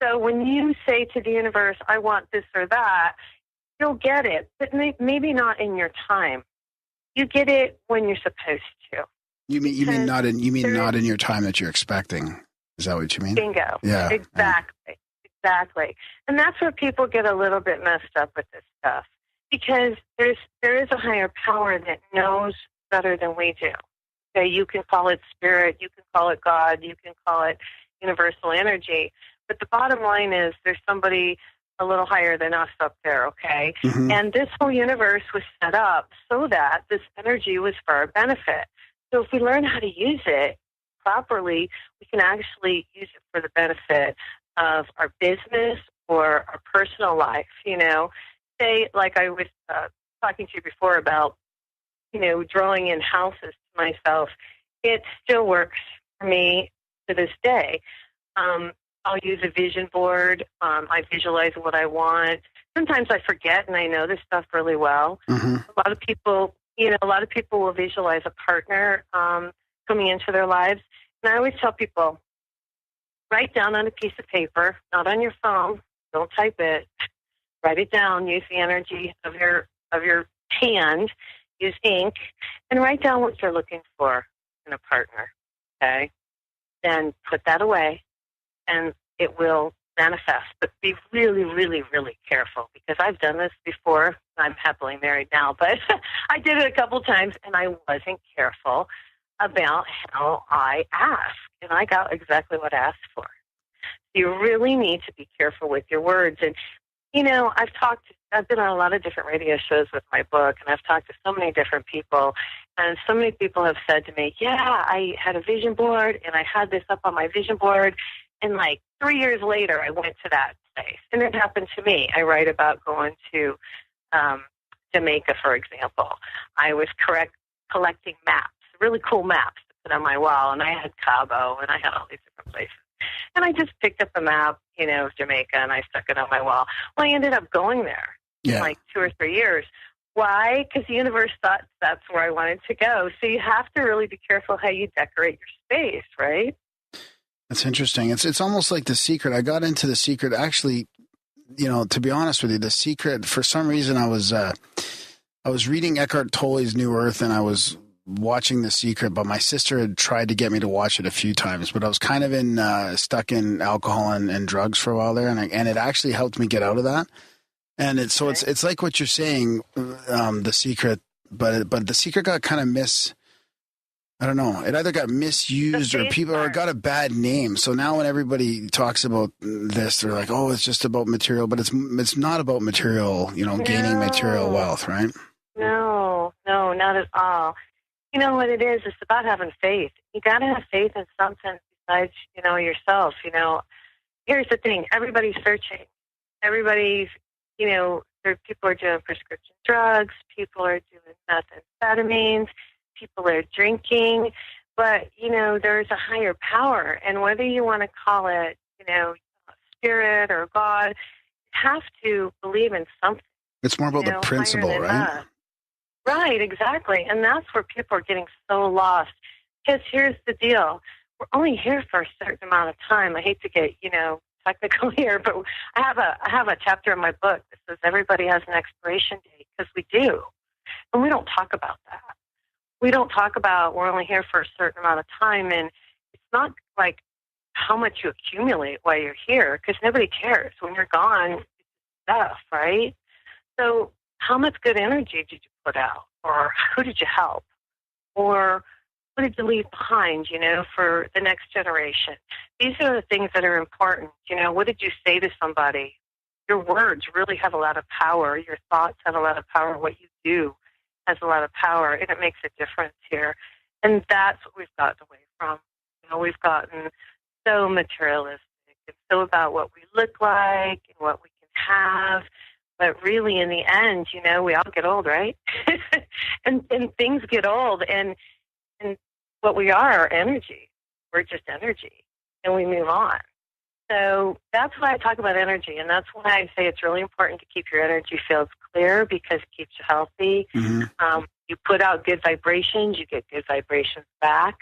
So when you say to the universe, I want this or that, you'll get it, but maybe not in your time. You get it when you're supposed to. You mean not in your time that you're expecting? Is that what you mean? Bingo. Yeah. Exactly. Exactly. And that's where people get a little bit messed up with this stuff, because there is a higher power that knows better than we do. Okay, you can call it spirit, you can call it God, you can call it universal energy, but the bottom line is there's somebody a little higher than us up there, okay? And this whole universe was set up so that this energy was for our benefit. So if we learn how to use it properly, we can actually use it for the benefit of our business or our personal life, Say, like I was talking to you before about, drawing in houses to myself. It still works for me to this day. I'll use a vision board. I visualize what I want. Sometimes I forget, and I know this stuff really well. A lot of people will visualize a partner coming into their lives. And I always tell people, write down on a piece of paper, not on your phone. Don't type it. Write it down. Use the energy of your hand. Use ink, and write down what you're looking for in a partner. Okay, then put that away, and it will manifest. But be really, really, really careful, because I've done this before. I'm happily married now, but I did it a couple times, and I wasn't careful about how I asked, and I got exactly what I asked for. You really need to be careful with your words. And I've been on a lot of different radio shows with my book, and I've talked to so many different people, and so many people have said to me, yeah, I had a vision board, and I had this up on my vision board, and like 3 years later, I went to that place. And it happened to me. I write about going to Jamaica, for example. I was collecting maps, really cool maps to put on my wall, and I had Cabo, and I had all these different places. And I just picked up a map, of Jamaica, and I stuck it on my wall. Well, I ended up going there in like 2 or 3 years. Why? Because the universe thought that's where I wanted to go. So you have to really be careful how you decorate your space, right? That's interesting. It's almost like The Secret. I got into The Secret. Actually, to be honest with you, The Secret, for some reason, I was reading Eckhart Tolle's New Earth, and I was watching The Secret, but my sister had tried to get me to watch it a few times, but I was kind of stuck in alcohol and drugs for a while there, and it actually helped me get out of that. And it's like what you're saying, The Secret, but The Secret got kind of I don't know. It either got misused or it got a bad name. So now when everybody talks about this, they're like, oh, it's just about material, but it's not about material, gaining material wealth, right? No, not at all. You know what it is? It's about having faith. You got to have faith in something besides, yourself. Here's the thing. Everybody's searching. Everybody's, people are doing prescription drugs. People are doing methamphetamines. People are drinking. But, there's a higher power. And whether you want to call it, spirit or God, have to believe in something. It's more about the principle, right? Right, exactly. And that's where people are getting so lost. Because here's the deal. We're only here for a certain amount of time. I hate to get, technical here, but I have a chapter in my book that says everybody has an expiration date, because we do. And we don't talk about that. We don't talk about we're only here for a certain amount of time. And it's not like how much you accumulate while you're here, because nobody cares. When you're gone, it's stuff, right? So how much good energy did you put out? Or who did you help? Or what did you leave behind, for the next generation? These are the things that are important. What did you say to somebody? Your words really have a lot of power. Your thoughts have a lot of power. What you do has a lot of power, and it makes a difference here. And that's what we've gotten away from. We've gotten so materialistic. It's so about what we look like and what we can have. But really, in the end, we all get old, right? and things get old. And what we are energy. We're just energy. And we move on. So that's why I talk about energy. And that's why I say it's really important to keep your energy fields clear, because it keeps you healthy. Mm-hmm. You put out good vibrations, you get good vibrations back.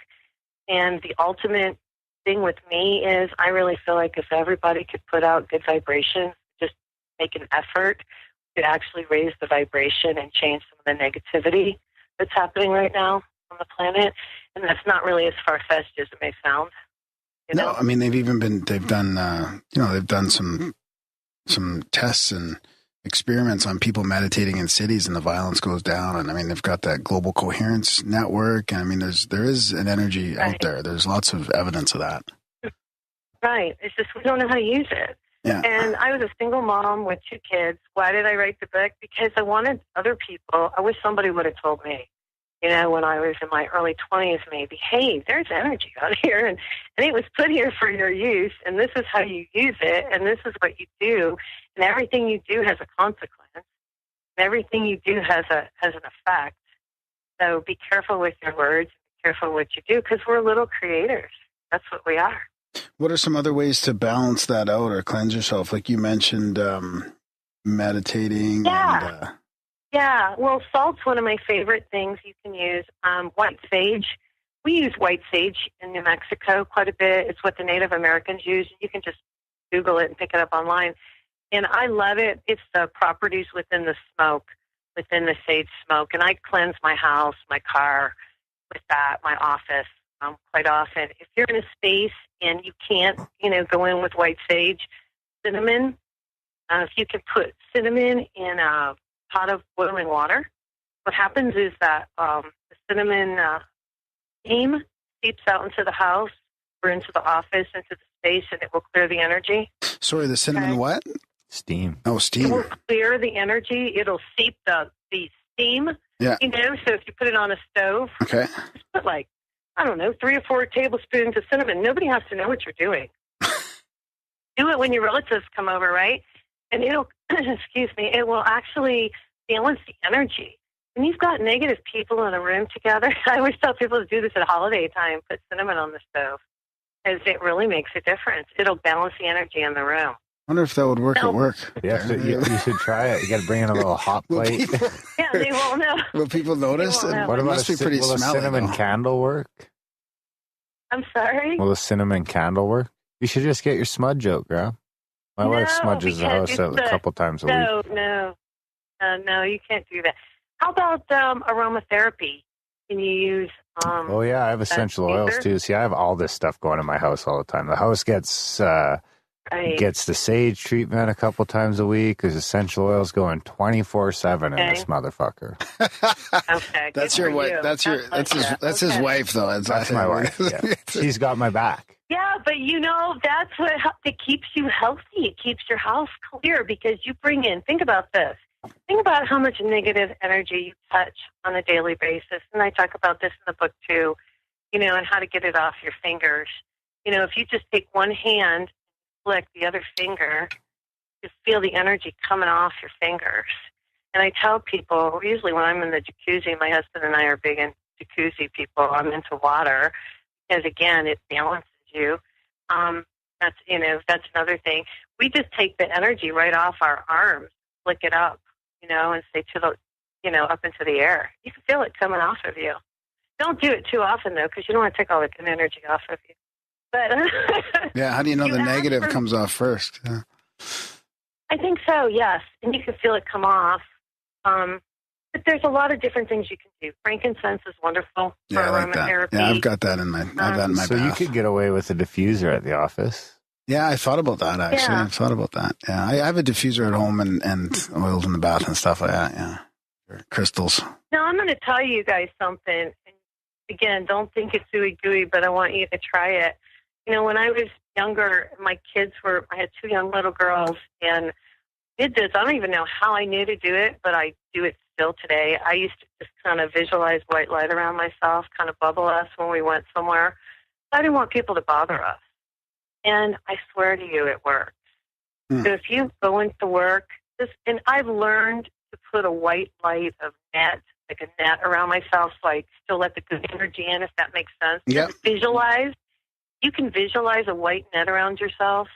And the ultimate thing with me is I really feel like if everybody could put out good vibrations, just make an effort to actually raise the vibration and change some of the negativity that's happening right now on the planet. And that's not really as far-fetched as it may sound. No, I mean, they've done some tests and experiments on people meditating in cities, and the violence goes down. And I mean, they've got that global coherence network. And I mean, there is an energy out there. There's lots of evidence of that. Right. It's just we don't know how to use it. Yeah. And I was a single mom with 2 kids. Why did I write the book? Because I wanted other people. I wish somebody would have told me, when I was in my early 20s, maybe, hey, there's energy out here, and it was put here for your use, and this is how you use it, and this is what you do, and everything you do has a consequence, and everything you do has an effect. So be careful with your words, be careful what you do, because we're little creators. That's what we are. What are some other ways to balance that out or cleanse yourself? Like you mentioned, meditating. Yeah. Yeah, well, salt's one of my favorite things you can use. White sage. We use white sage in New Mexico quite a bit. It's what the Native Americans use. You can just Google it and pick it up online. And I love it. It's the properties within the smoke, within the sage smoke. And I cleanse my house, my car with that, my office quite often. If you're in a space and you can't, go in with white sage, cinnamon, if you can put cinnamon in a pot of boiling water, what happens is that the cinnamon steam seeps out into the house or into the office, into the space, and it will clear the energy. Sorry, the cinnamon what? Steam. Oh, steam. It will clear the energy. It'll seep the steam. Yeah. So if you put it on a stove, okay, just put 3 or 4 tablespoons of cinnamon. Nobody has to know what you're doing. Do it when your relatives come over, right? And it'll, it will actually balance the energy. When you've got negative people in a room together, I always tell people to do this at holiday time, put cinnamon on the stove, because it really makes a difference. It'll balance the energy in the room. I wonder if that would work at work. Yeah, you should try it. You got to bring in a little hot plate. Yeah, they won't know. Will people notice? What about must be pretty will smelly, a cinnamon candle work? I'm sorry? Will a cinnamon candle work? You should just get your smudge out, girl. My wife smudges the house out a couple times a week. No, you can't do that. How about aromatherapy? Can you use? Oh yeah, I have essential oils too. See, I have all this stuff going in my house all the time. The house gets the sage treatment a couple times a week. There's essential oils going 24/7 in this motherfucker. Okay, that's your wife. That's his wife though. That's my wife. Yeah. She's got my back. Yeah, but that's what it keeps you healthy. It keeps your house clear because you bring in. Think about this. Think about how much negative energy you touch on a daily basis. And I talk about this in the book too, and how to get it off your fingers. If you just take one hand, flick the other finger, you feel the energy coming off your fingers. And I tell people, usually when I'm in the jacuzzi, my husband and I are big in jacuzzi people. I'm into water because, again, it balances you. That's another thing. we just take the energy right off our arms, flick it up, and say to the, up into the air. You can feel it coming off of you. Don't do it too often, though, because you don't want to take all the good energy off of you. But yeah, how do you know the negative comes off first? Yeah. I think so, yes. And you can feel it come off. But there's a lot of different things you can do. Frankincense is wonderful for aromatherapy. Yeah, I've got that in my bath. So you could get away with a diffuser at the office. Yeah, I thought about that, actually. Yeah. I thought about that. Yeah, I have a diffuser at home and oils in the bath and stuff like that, yeah. Crystals. Now, I'm going to tell you guys something. Again, don't think it's ooey-gooey, but I want you to try it. When I was younger, I had 2 young little girls, and did this. I don't even know how I knew to do it, but I do it still today. I used to just kind of visualize white light around myself, kind of bubble us when we went somewhere. I didn't want people to bother us. And I swear to you, it works. So if you go into work, and I've learned to put a white light of net, like a net around myself, so I still let the good energy in, if that makes sense. Yep. Just visualize. You can visualize a white net around yourself.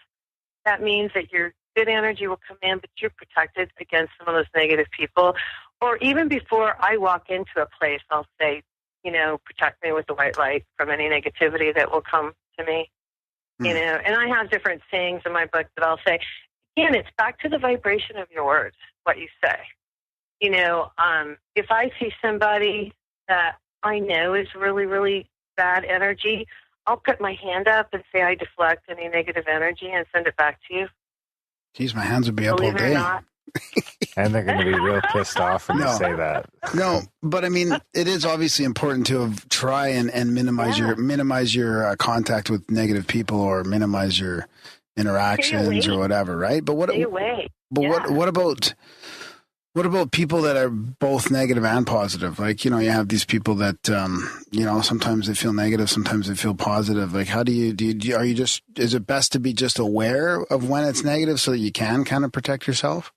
That means that your good energy will come in, but you're protected against some of those negative people. Or even before I walk into a place, I'll say, protect me with the white light from any negativity that will come to me. And I have different sayings in my book that I'll say. Again, it's back to the vibration of your words, what you say. If I see somebody that I know is really, really bad energy, I'll put my hand up and say I deflect any negative energy and send it back to you. Geez, my hands would be up all day. And they're going to be real pissed off when you say that. No, but I mean, it is obviously important to try and minimize your contact with negative people or minimize your interactions or whatever, right? But what about people that are both negative and positive? Like, you have these people that sometimes they feel negative, sometimes they feel positive. Like, how is it best to be just aware of when it's negative so that you can kind of protect yourself?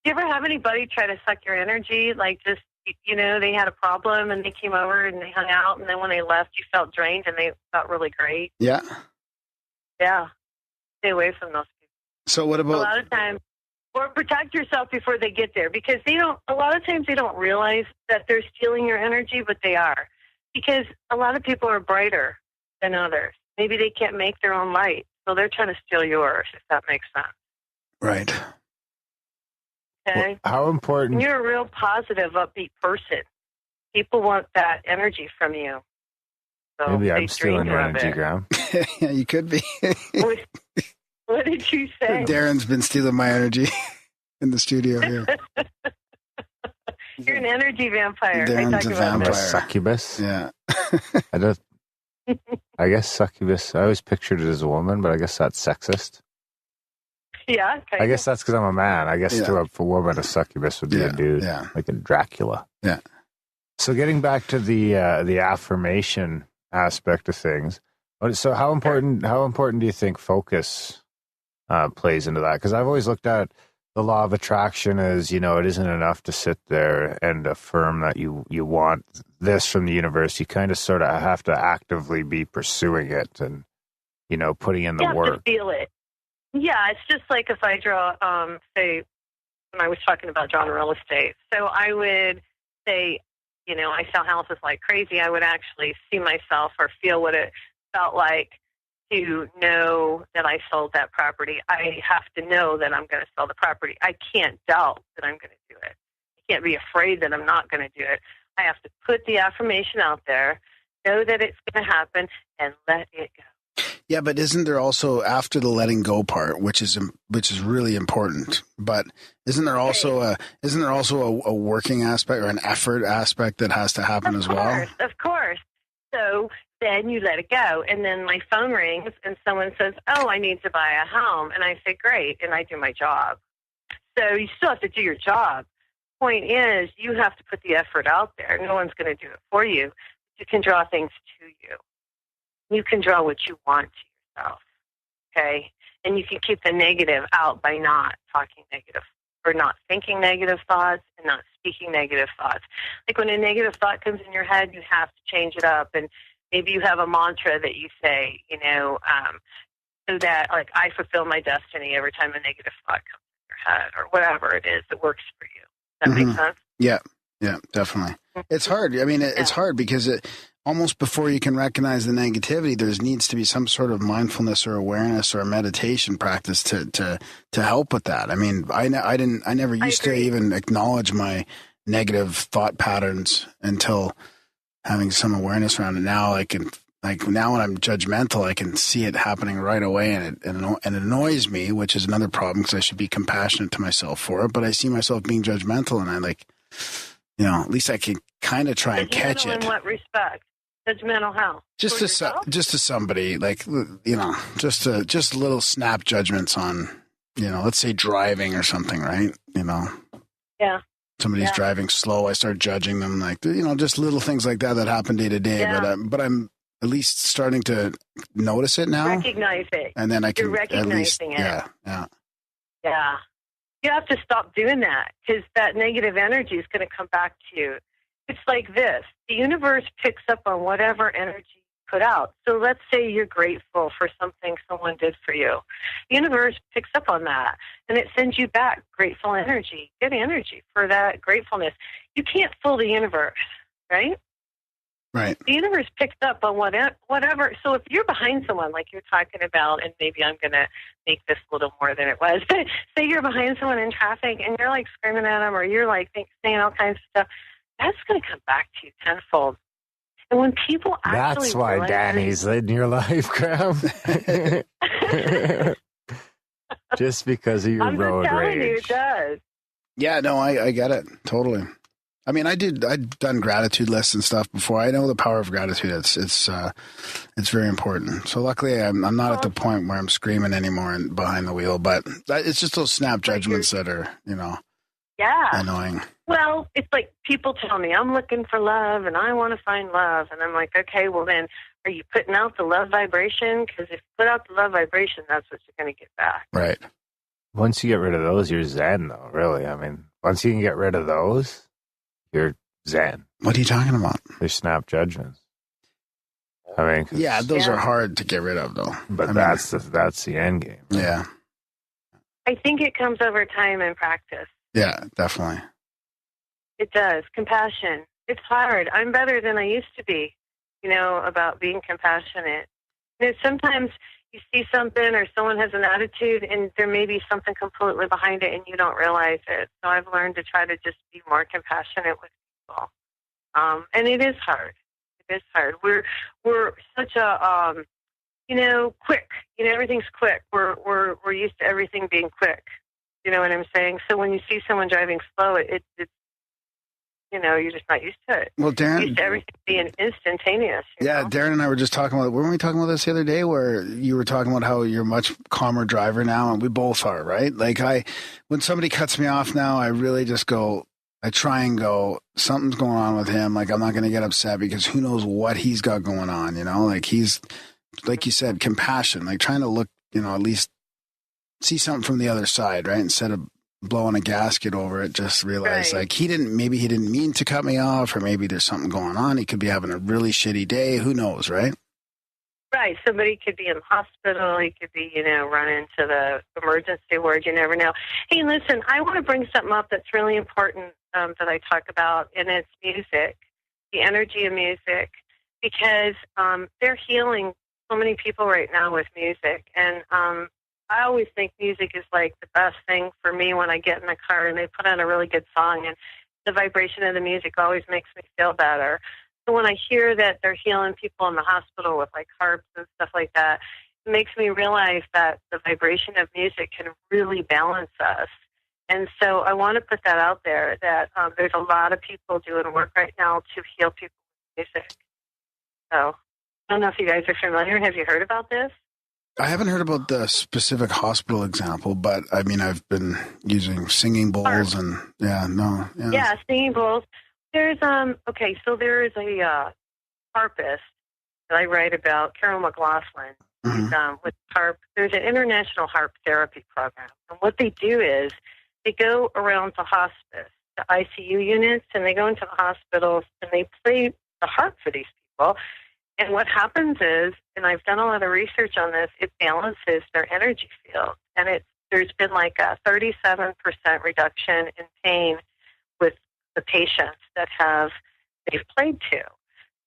Do you ever have anybody try to suck your energy? Like, just, they had a problem and they came over and they hung out, and then when they left, you felt drained and they felt really great. Yeah. Yeah. Stay away from those people. So what about... A lot of times, or protect yourself before they get there, because a lot of times they don't realize that they're stealing your energy, but they are. Because a lot of people are brighter than others. Maybe they can't make their own light, so they're trying to steal yours, if that makes sense. Right. Okay. Well, how important? And you're a real positive, upbeat person. People want that energy from you. So maybe I'm stealing your energy, Graham. Yeah, you could be. What did you say? Darren's been stealing my energy in the studio here. You're an energy vampire. Darren's a vampire. I'm a succubus. Yeah. I guess succubus. I always pictured it as a woman, but I guess that's sexist. Yeah. I guess that's because I'm a man. I guess to a woman, a succubus would be a dude, like a Dracula. Yeah. So getting back to the affirmation aspect of things. So how important do you think focus plays into that? Because I've always looked at the law of attraction as, it isn't enough to sit there and affirm that you want this from the universe. You kind of sort of have to actively be pursuing it and, putting in the work. You have to feel it. Yeah, it's just like if I draw, say, when I was talking about drawing real estate. So I would say, I sell houses like crazy. I would actually see myself or feel what it felt like to know that I sold that property. I have to know that I'm going to sell the property. I can't doubt that I'm going to do it. I can't be afraid that I'm not going to do it. I have to put the affirmation out there, know that it's going to happen, and let it go. Yeah, but isn't there also, after the letting go part, which is really important, but isn't there also a working aspect or an effort aspect that has to happen as well? Of course. So then you let it go, and then my phone rings and someone says, "Oh, I need to buy a home," and I say, "Great," and I do my job. So you still have to do your job. Point is, you have to put the effort out there. No one's going to do it for you. You can draw things to you. You can draw what you want to yourself, okay? And you can keep the negative out by not talking negative or not thinking negative thoughts and not speaking negative thoughts. Like when a negative thought comes in your head, you have to change it up. And maybe you have a mantra that you say, so that, like, I fulfill my destiny every time a negative thought comes in your head or whatever it is that works for you. Does that make sense? Yeah, definitely. It's hard. I mean, it's hard because almost before you can recognize the negativity, there needs to be some sort of mindfulness or awareness or a meditation practice to help with that. I mean, I never used to even acknowledge my negative thought patterns until having some awareness around it. Now I can, now when I'm judgmental, I can see it happening right away, and it annoys me, which is another problem because I should be compassionate to myself for it. But I see myself being judgmental, and I at least I can kind of try and catch it. In what respect? Judgmental how? Just to somebody, just little snap judgments on, let's say driving or something, right? Yeah. Somebody's driving slow, I start judging them, just little things like that happen day to day. Yeah. But I'm at least starting to notice it now. Recognize it. And then I can You're recognizing it. Yeah. You have to stop doing that because that negative energy is going to come back to you. It's like this. The universe picks up on whatever energy you put out. So let's say you're grateful for something someone did for you. The universe picks up on that, and it sends you back grateful energy, good energy for that gratefulness. You can't fool the universe, right? Right. The universe picks up on whatever. So if you're behind someone like you're talking about, and maybe I'm going to make this a little more than it was, but say you're behind someone in traffic and you're like screaming at them or you're like saying all kinds of stuff, that's going to come back to you tenfold. And when people actually That's why Danny's in your life, Graham. Just because of your road rage. I'm telling you, it does. Yeah, no, I get it. Totally. I mean, I'd done gratitude lists and stuff before. I know the power of gratitude. It's very important. So luckily, I'm not at the point where I'm screaming anymore and behind the wheel. But it's just those snap judgments that are, annoying. Well, it's like people tell me I'm looking for love and I want to find love, and I'm like, okay, well then, are you putting out the love vibration? Because if you put out the love vibration, that's what you're going to get back. Right. Once you get rid of those, you're zen, though. Really, I mean, once you can get rid of those, you're zen. What are you talking about? They're snap judgments. I mean, those are hard to get rid of, though. But that's the end game. Right? Yeah. I think it comes over time and practice. Yeah, definitely. It does. Compassion. It's hard. I'm better than I used to be, about being compassionate. And sometimes you see something or someone has an attitude and there may be something completely behind it and you don't realize it. So I've learned to try to just be more compassionate with people. And it is hard. It is hard. We're such a, quick. Everything's quick. We're used to everything being quick. You know what I'm saying? So when you see someone driving slow, it's you're just not used to it. Well, Darren, used to everything being instantaneous. Yeah, Darren and I were just talking about. Weren't we talking about this the other day? Where you were talking about how you're a much calmer driver now, and we both are, right? Like when somebody cuts me off now, I really just go. I try and go. Something's going on with him. Like I'm not going to get upset because who knows what he's got going on. Like he's, like you said, compassion. Like trying to look, at least see something from the other side, right? Instead of blowing a gasket over it, just realize like maybe he didn't mean to cut me off, or maybe there's something going on. He could be having a really shitty day. Who knows, right? Right. Somebody could be in the hospital. He could be, run into the emergency ward. You never know. Hey, listen, I want to bring something up that's really important that I talk about, and it's music, the energy of music, because they're healing so many people right now with music. And I always think music is like the best thing for me when I get in the car and they put on a really good song, and the vibration of the music always makes me feel better. So when I hear that they're healing people in the hospital with like harps and stuff like that, it makes me realize that the vibration of music can really balance us. And so I want to put that out there, that there's a lot of people doing work right now to heal people with music. So I don't know if you guys are familiar. Have you heard about this? I haven't heard about the specific hospital example, but I mean, I've been using singing bowls and singing bowls. There's so there is a harpist that I write about, Carol McLaughlin, with harp. There's an international harp therapy program, and what they do is they go around to hospice, the ICU units, and they go into the hospitals and they play the harp for these people. And what happens is, and I've done a lot of research on this, it balances their energy field. And there's been like a 37% reduction in pain with the patients that they've played to.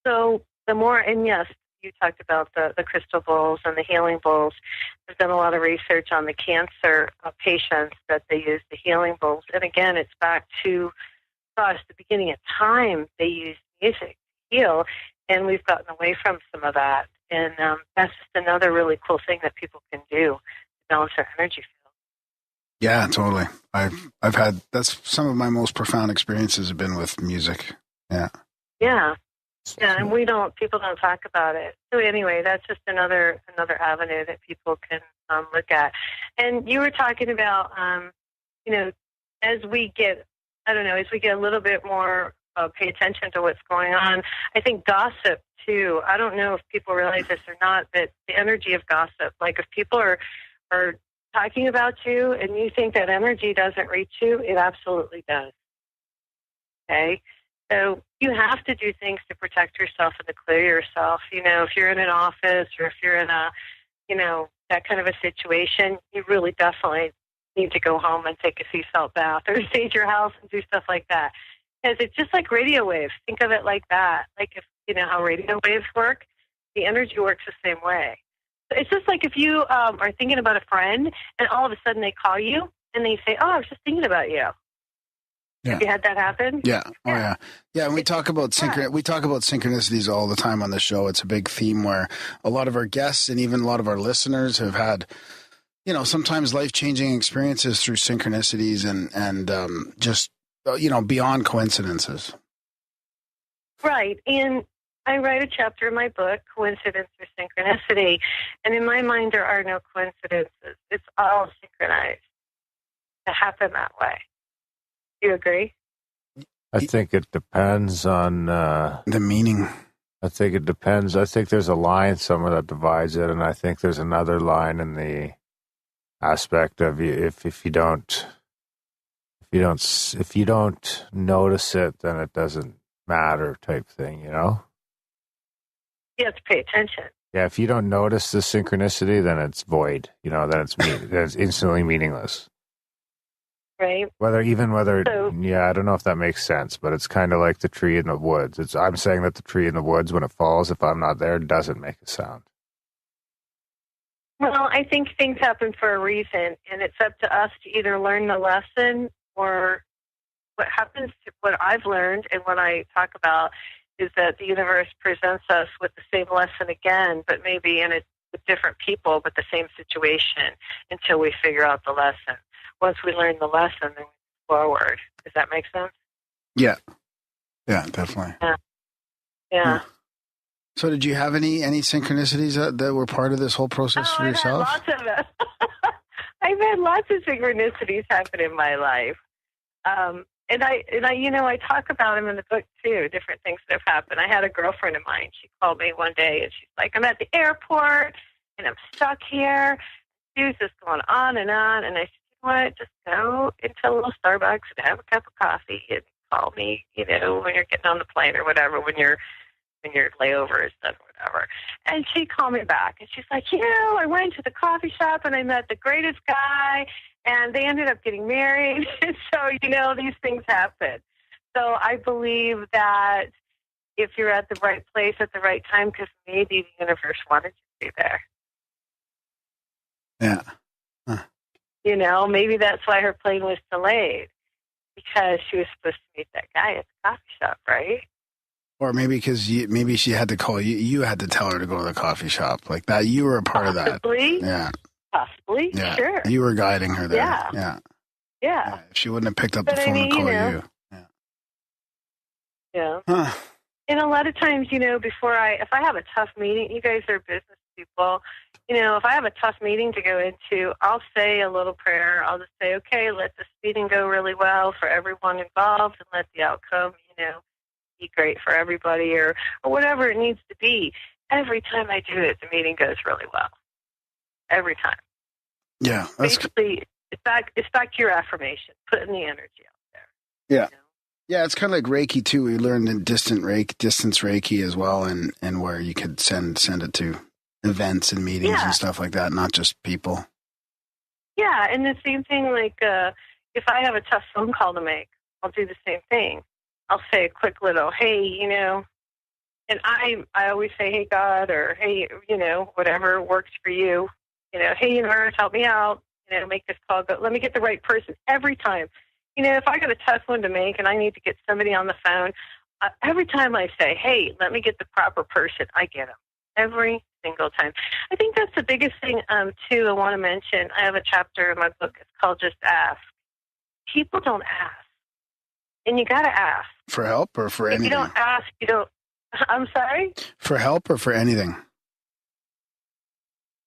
So the more, and yes, you talked about the crystal bowls and the healing bowls. I've done a lot of research on the cancer patients that they use the healing bowls. And again, it's back to, gosh, the beginning of time, they used music to heal. And we've gotten away from some of that. And that's just another really cool thing that people can do to balance their energy field. Yeah, totally. I've had, that's some of my most profound experiences have been with music. Yeah. Yeah. Yeah, and people don't talk about it. So anyway, that's just another avenue that people can look at. And you were talking about, as we get a little bit more pay attention to what's going on. I think gossip too. I don't know if people realize this or not, but the energy of gossip, like if people are talking about you and you think that energy doesn't reach you, it absolutely does. Okay? So you have to do things to protect yourself and to clear yourself. If you're in an office or if you're in a, that kind of a situation, you really definitely need to go home and take a sea salt bath or sage your house and do stuff like that. Because it's just like radio waves. Think of it like that. Like if how radio waves work, the energy works the same way. So it's just like if you are thinking about a friend and all of a sudden they call you and they say, "Oh, I was just thinking about you." Yeah. Have you had that happen? Yeah. Oh, yeah. Yeah. And we talk about synchronicities all the time on the show. It's a big theme where a lot of our guests and even a lot of our listeners have had, sometimes life-changing experiences through synchronicities and just, beyond coincidences. Right. And I write a chapter in my book, Coincidence or Synchronicity. And in my mind, there are no coincidences. It's all synchronized to happen that way. Do you agree? I think it depends on the meaning. I think it depends. I think there's a line somewhere that divides it, and I think there's another line in the aspect of if you don't notice it, then it doesn't matter type thing, You have to pay attention. Yeah, if you don't notice the synchronicity, then it's void. Then it's instantly meaningless. Right. I don't know if that makes sense, but it's kind of like the tree in the woods. I'm saying that the tree in the woods, when it falls, if I'm not there, doesn't make a sound. Well, I think things happen for a reason, and it's up to us to either learn the lesson or what happens to what I've learned and what I talk about is that the universe presents us with the same lesson again, but maybe with different people, but the same situation until we figure out the lesson. Once we learn the lesson, then we move forward. Does that make sense? Yeah. Yeah, definitely. Yeah. So did you have any synchronicities that were part of this whole process for yourself? I've had lots of them. I've had lots of synchronicities happen in my life. And I talk about them in the book too, different things that have happened. I had a girlfriend of mine. She called me one day and she's like, "I'm at the airport and I'm stuck here." She was just going on. And I said, "What? Just go into a little Starbucks and have a cup of coffee and call me, when you're getting on the plane or whatever, when your layover is done or whatever." And she called me back and she's like, "I went to the coffee shop and I met the greatest guy and they ended up getting married." So, these things happen. So I believe that if you're at the right place at the right time, because maybe the universe wanted you to be there. Yeah. Huh. Maybe that's why her plane was delayed, because she was supposed to meet that guy at the coffee shop, right? Or maybe because maybe she had to call you. You had to tell her to go to the coffee shop like that. You were a part of that. Yeah. Possibly. Yeah. Sure. You were guiding her there. Yeah. Yeah. If she wouldn't have picked up the phone and called you. Yeah. Yeah. Huh. And a lot of times, if I have a tough meeting, you guys are business people, if I have a tough meeting to go into, I'll say a little prayer. I'll just say, "Okay, let this meeting go really well for everyone involved and let the outcome, be great for everybody," or whatever it needs to be. Every time I do it, the meeting goes really well. Every time. Yeah. Basically, it's back to your affirmation, putting the energy out there. Yeah. Yeah, it's kind of like Reiki too. We learned in distance Reiki as well, and where you could send it to events and meetings and stuff like that, not just people. Yeah, and the same thing, like if I have a tough phone call to make, I'll do the same thing. I'll say a quick little, hey, and I always say, hey, God, or hey, whatever works for you. Hey, universe, help me out. Make this call, but let me get the right person every time. If I got a tough one to make and I need to get somebody on the phone, every time I say, hey, let me get the proper person, I get them every single time. I think that's the biggest thing, too, I want to mention. I have a chapter in my book. It's called Just Ask. People don't ask. And you got to ask. For help or for anything? If you don't ask, you don't. I'm sorry? For help or for anything?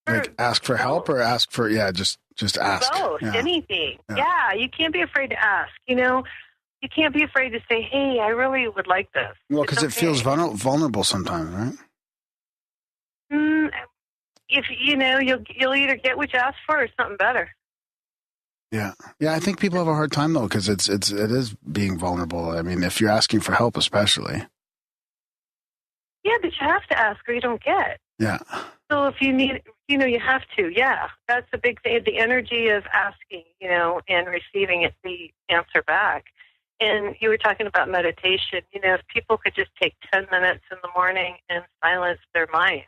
Like ask for help or ask for, just ask. Both, anything. Yeah, you can't be afraid to ask. You can't be afraid to say, hey, I really would like this. Well, because it feels vulnerable sometimes, right? If you'll either get what you ask for or something better. Yeah. I think people have a hard time though, because it is being vulnerable. I mean, if you're asking for help, especially. Yeah, but you have to ask or you don't get. Yeah. So if you need, you have to. Yeah, that's the big thing. The energy of asking, and receiving it, the answer back. And you were talking about meditation. If people could just take 10 minutes in the morning and silence their mind,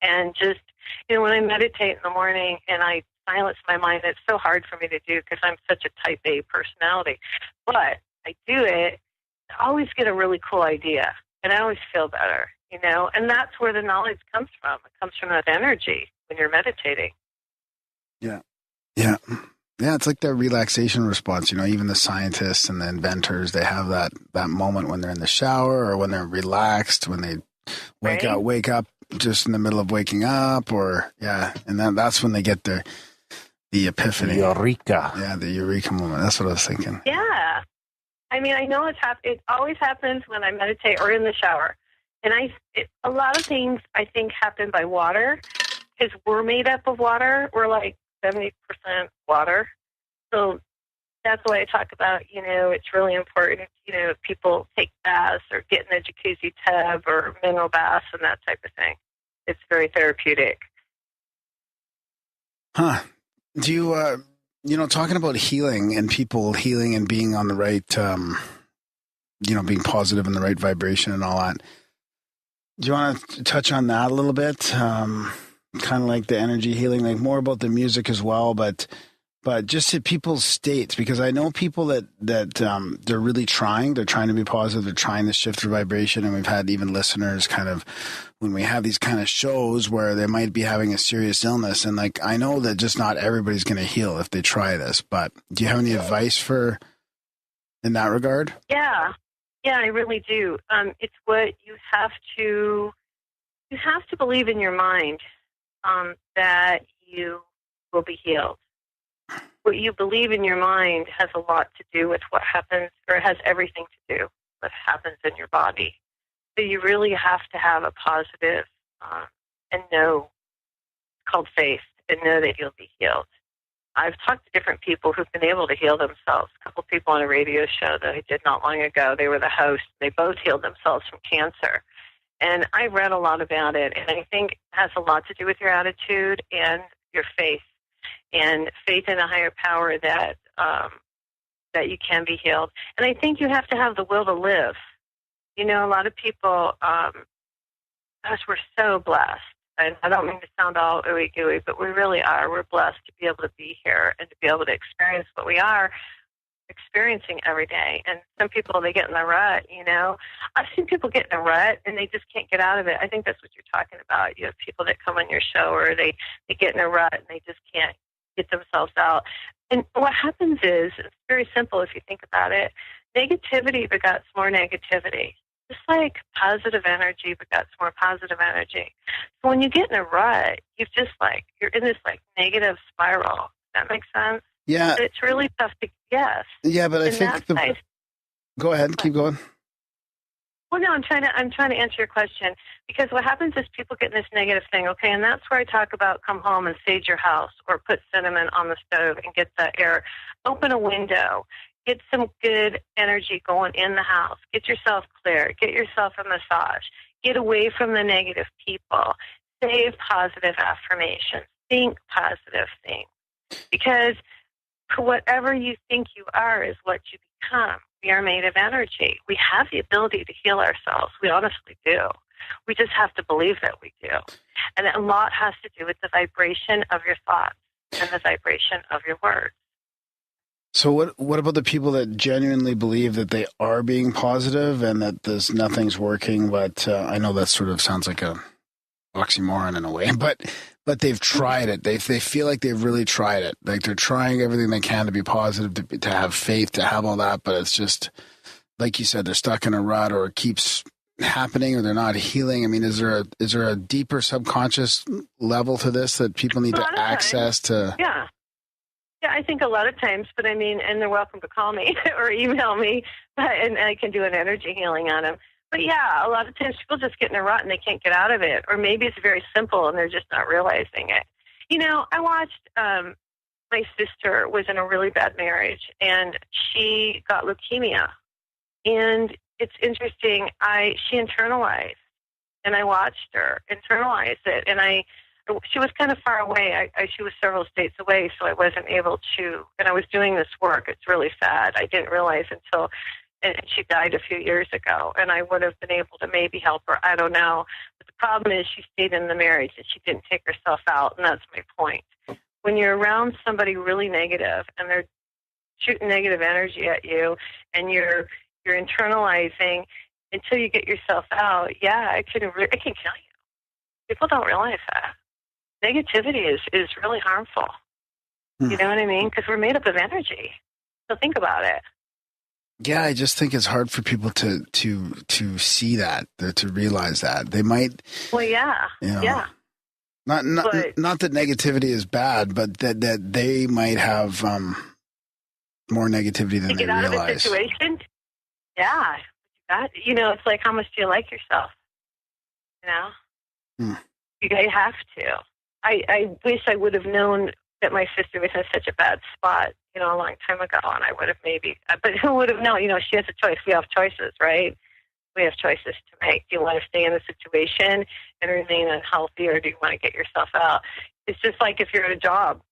and just, when I meditate in the morning and I silence my mind, it's so hard for me to do because I'm such a type A personality. But I do it, I always get a really cool idea, and I always feel better, and that's where the knowledge comes from. It comes from that energy when you're meditating. Yeah. It's like their relaxation response. Even the scientists and the inventors, they have that moment when they're in the shower or when they're relaxed, when they wake up just in the middle of waking up, and then that's when they get the epiphany. Eureka. Yeah, the eureka moment. That's what I was thinking. Yeah. I mean, I know it always happens when I meditate or in the shower. And a lot of things I think happen by water, because we're made up of water. We're like 70% water. So that's why I talk about, it's really important, if people take baths or get in a jacuzzi tub or mineral baths and that type of thing. It's very therapeutic. Huh. Do you, talking about healing and people healing and being on the right, being positive and the right vibration and all that. Do you want to touch on that a little bit? Kind of like the energy healing, like more about the music as well, but just at people's states, because I know people that they're really trying. They're trying to be positive. They're trying to shift their vibration, and we've had even listeners kind of when we have these kind of shows where they might be having a serious illness, and like I know that just not everybody's going to heal if they try this. But do you have any advice in that regard? Yeah, I really do. It's what you have to believe in your mind that you will be healed. What you believe in your mind has a lot to do with what happens, or has everything to do with what happens in your body. So you really have to have a positive and know, it's called faith, and know that you'll be healed. I've talked to different people who've been able to heal themselves. A couple people on a radio show that I did not long ago, they were the host. They both healed themselves from cancer. And I read a lot about it, and I think it has a lot to do with your attitude and your faith. And faith in a higher power that you can be healed. And I think you have to have the will to live. A lot of people, gosh, we're so blessed. And I don't mean to sound all ooey-gooey, but we really are. We're blessed to be able to be here and to be able to experience what we are experiencing every day. And some people, they get in the rut, I've seen people get in a rut and they just can't get out of it. I think that's what you're talking about. You have people that come on your show or they get in a rut and they just can't get themselves out. And what happens is, it's very simple if you think about it, negativity begets more negativity. Just like positive energy begets more positive energy. So when you get in a rut, you're in this negative spiral. Does that make sense? Yeah. It's really tough to guess. Yeah, but I think go ahead, keep going. Well, no, I'm trying to answer your question, because what happens is people get in this negative thing, okay, and that's where I talk about come home and sage your house or put cinnamon on the stove and get the air, open a window, Get some good energy going in the house. Get yourself clear. Get yourself a massage. Get away from the negative people. Say positive affirmations. Think positive things. Because whatever you think you are is what you become. We are made of energy. We have the ability to heal ourselves. We honestly do. We just have to believe that we do. And a lot has to do with the vibration of your thoughts and the vibration of your words. So what about the people that genuinely believe that they are being positive and that nothing's working? But I know that sort of sounds like a oxymoron in a way, but they've tried it. They feel like they've really tried it. Like they're trying everything they can to be positive, to have faith, to have all that. But it's just, like you said, they're stuck in a rut, or it keeps happening, or they're not healing. I mean, is there a deeper subconscious level to this that people need to access to? Yeah. Yeah, I think a lot of times, but I mean, and they're welcome to call me or email me, and I can do an energy healing on them. But yeah, a lot of times people just get in a rut and they can't get out of it. Or maybe it's very simple and they're just not realizing it. You know, I watched, my sister was in a really bad marriage and she got leukemia. And it's interesting, she internalized, and I watched her internalize it. And she was kind of far away. She was several states away, so I wasn't able to, and I was doing this work. It's really sad. I didn't realize until, and she died a few years ago, and I would have been able to maybe help her. I don't know. But the problem is she stayed in the marriage and she didn't take herself out, and that's my point. When you're around somebody really negative and they're shooting negative energy at you and you're internalizing until you get yourself out, yeah, it can kill you. People don't realize that. Negativity is really harmful. You know what I mean? Because we're made up of energy. So think about it. Yeah, I just think it's hard for people to see that, to realize that. They might. Well, yeah, yeah. Not that negativity is bad, but that they might have more negativity than they realize. To get out of a situation, yeah. It's like, how much do you like yourself? You know, you have to. I wish I would have known that my sister was in such a bad spot, a long time ago, and I would have maybe, but who would have known? She has a choice. We have choices, right? We have choices to make. Do you want to stay in the situation and remain unhealthy, or do you want to get yourself out? It's just like if you're at a job.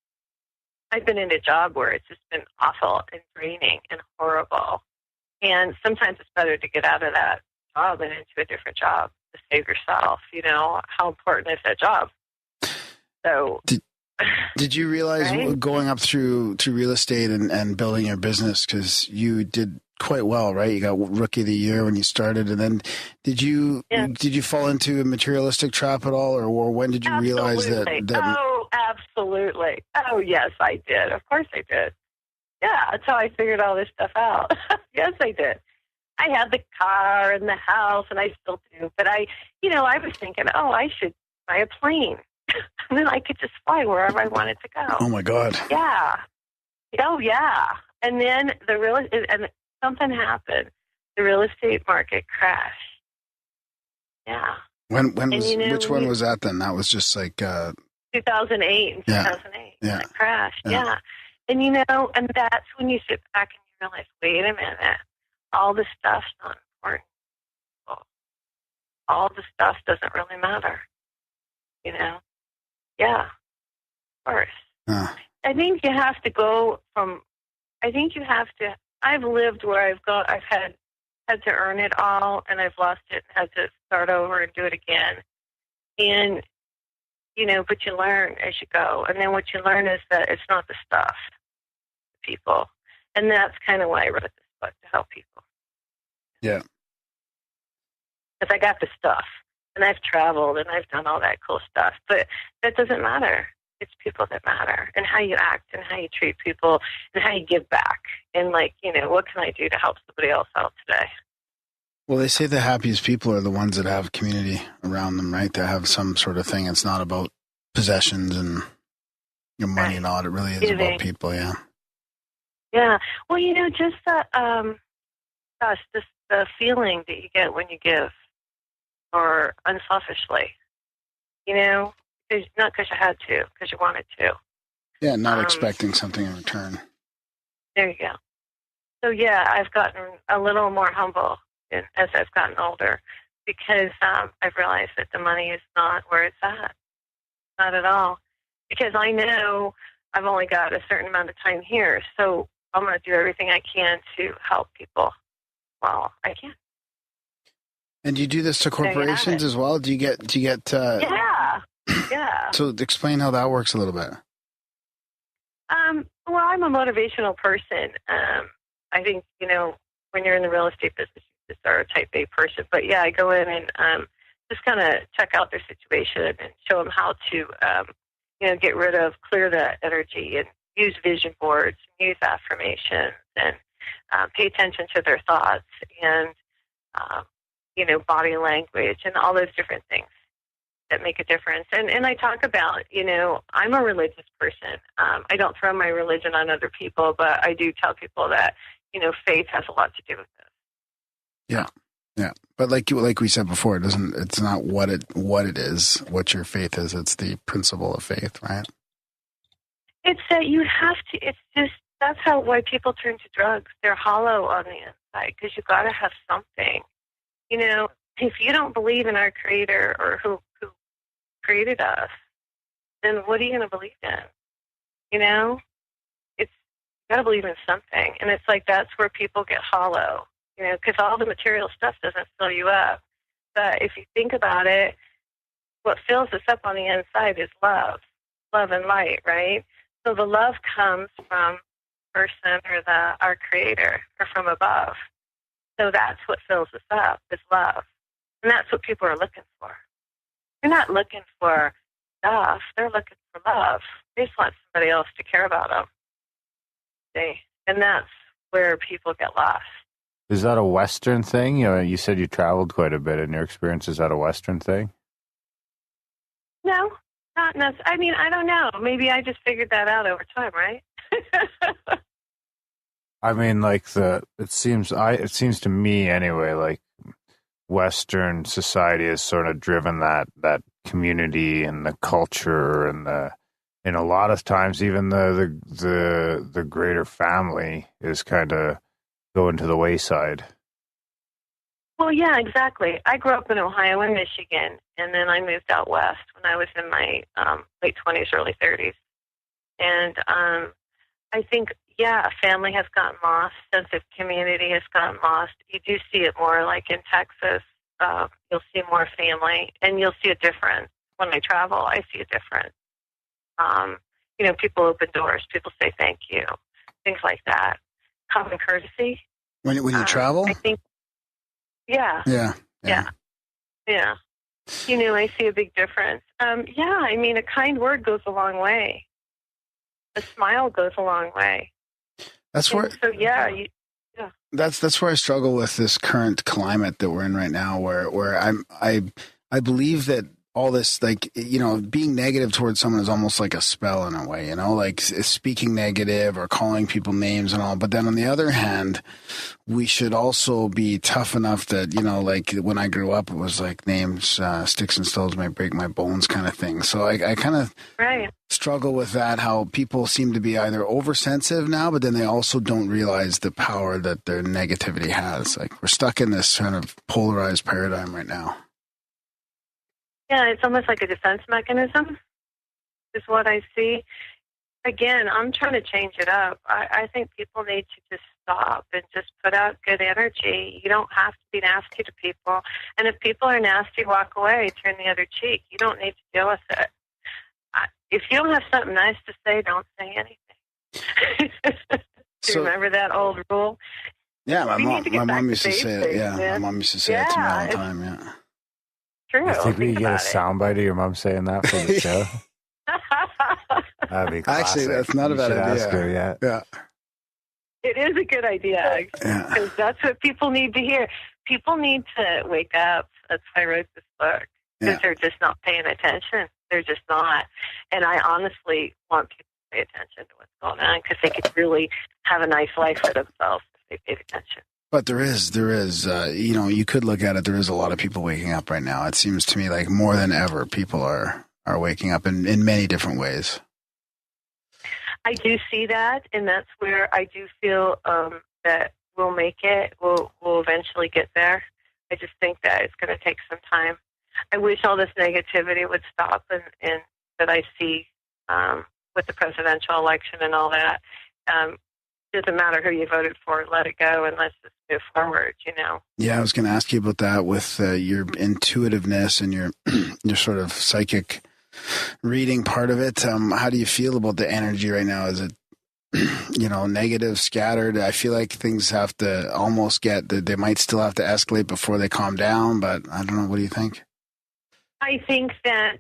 I've been in a job where it's just been awful and draining and horrible. And sometimes it's better to get out of that job and into a different job to save yourself. How important is that job? So, did you realize right? going up through real estate and building your business, because you did quite well, right? You got Rookie of the Year when you started, and then did you fall into a materialistic trap at all, or when did you realize that? Oh, absolutely. Oh, yes, I did. Of course, I did. Yeah, that's how I figured all this stuff out. Yes, I did. I had the car and the house, and I still do. But I was thinking, I should buy a plane. And then I could just fly wherever I wanted to go. Oh, my God. Yeah. Oh, yeah. And then and something happened. The real estate market crashed. Yeah. Which one was that then? That was just like 2008. Yeah. 2008. Yeah. It crashed. Yeah. And and that's when you sit back and you realize, wait a minute, all this stuff's not important. All the stuff doesn't really matter. Yeah, of course. I think you have to go I've lived where I've had to earn it all, and I've lost it and had to start over and do it again. And, but you learn as you go. And then what you learn is that it's not the stuff, the people. And that's kind of why I wrote this book, to help people. Yeah. Because I got the stuff. And I've traveled and I've done all that cool stuff, but that doesn't matter. It's people that matter, and how you act and how you treat people and how you give back. And what can I do to help somebody else out today? Well, they say the happiest people are the ones that have community around them, right? That have some sort of thing. It's not about possessions and money and all. It really is about people. Yeah. Yeah. Well, just the feeling that you get when you give. Or unselfishly, not because you had to, because you wanted to. Yeah, not expecting something in return. There you go. So yeah, I've gotten a little more humble as I've gotten older, because I've realized that the money is not where it's at. Not at all. Because I know I've only got a certain amount of time here, so I'm going to do everything I can to help people while I can. And you do this to corporations as well? Do you get? Yeah. So explain how that works a little bit. Well, I'm a motivational person. I think, when you're in the real estate business, you just are a type A person. But yeah, I go in and just kind of check out their situation and show them how to, get rid of, clear that energy, and use vision boards, use affirmations, and pay attention to their thoughts and, body language and all those different things that make a difference. And I talk about, I'm a religious person. I don't throw my religion on other people, but I do tell people that, faith has a lot to do with this. Yeah. Yeah. But like we said before, it's not what it is, what your faith is. It's the principle of faith, right? It's that you have to, it's just, that's why people turn to drugs. They're hollow on the inside, because you got to have something. If you don't believe in our creator or who created us, then what are you going to believe in? It's, you got to believe in something. And it's like, that's where people get hollow, because all the material stuff doesn't fill you up. But if you think about it, what fills us up on the inside is love and light, right? So the love comes from person or our creator or from above. So that's what fills us up, is love. And that's what people are looking for. They're not looking for stuff. They're looking for love. They just want somebody else to care about them. And that's where people get lost. Is that a Western thing? You said you traveled quite a bit in your experience. Is that a Western thing? No, not necessarily. I mean, I don't know. Maybe I just figured that out over time, right? I mean, it seems to me anyway, like Western society has sort of driven that community and the culture and a lot of times even the greater family is kind of going to the wayside. Well, yeah, exactly. I grew up in Ohio and Michigan, and then I moved out west when I was in my late 20s, early 30s. And I think, family has gotten lost, sense of community has gotten lost. You do see it more like in Texas. You'll see more family, and you'll see a difference. When I travel, I see a difference. People open doors, people say thank you, things like that. Common courtesy. When you travel? I think, yeah. Yeah. I see a big difference. I mean, a kind word goes a long way. A smile goes a long way. That's where. So That's where I struggle with this current climate that we're in right now, where I believe that all this, being negative towards someone is almost like a spell in a way, like speaking negative or calling people names and all. But then on the other hand, we should also be tough enough that, like when I grew up, it was like names, sticks and stones may break my bones kind of thing. So I kind of struggle with that, how people seem to be either oversensitive now, but then they also don't realize the power that their negativity has. Like we're stuck in this kind of polarized paradigm right now. Yeah, it's almost like a defense mechanism is what I see. Again, I'm trying to change it up. I think people need to just stop and just put out good energy. You don't have to be nasty to people. And if people are nasty, walk away, turn the other cheek. You don't need to deal with it. If you don't have something nice to say, don't say anything. Do you remember that old rule? Yeah, my mom used to say it. Yeah, my mom used to say it to me all the time, yeah. True. I think we could get a soundbite of your mom saying that for the show. That'd be classic. Actually, that's not a bad idea. Ask her, yeah. It is a good idea, because that's what people need to hear. People need to wake up. That's why I wrote this book, because they're just not paying attention. They're just not. And I honestly want people to pay attention to what's going on, because they could really have a nice life for themselves if they paid attention. But there is, you could look at it. There is a lot of people waking up right now. It seems to me like more than ever, people are waking up in many different ways. I do see that, and that's where I do feel that we'll make it. We'll eventually get there. I just think that it's going to take some time. I wish all this negativity would stop, and that I see with the presidential election and all that. Doesn't matter who you voted for, let it go, and let's just move forward, Yeah, I was going to ask you about that with your intuitiveness and your your sort of psychic reading part of it. How do you feel about the energy right now? Is it, negative, scattered? I feel like things have to almost they might still have to escalate before they calm down, but I don't know. What do you think? I think that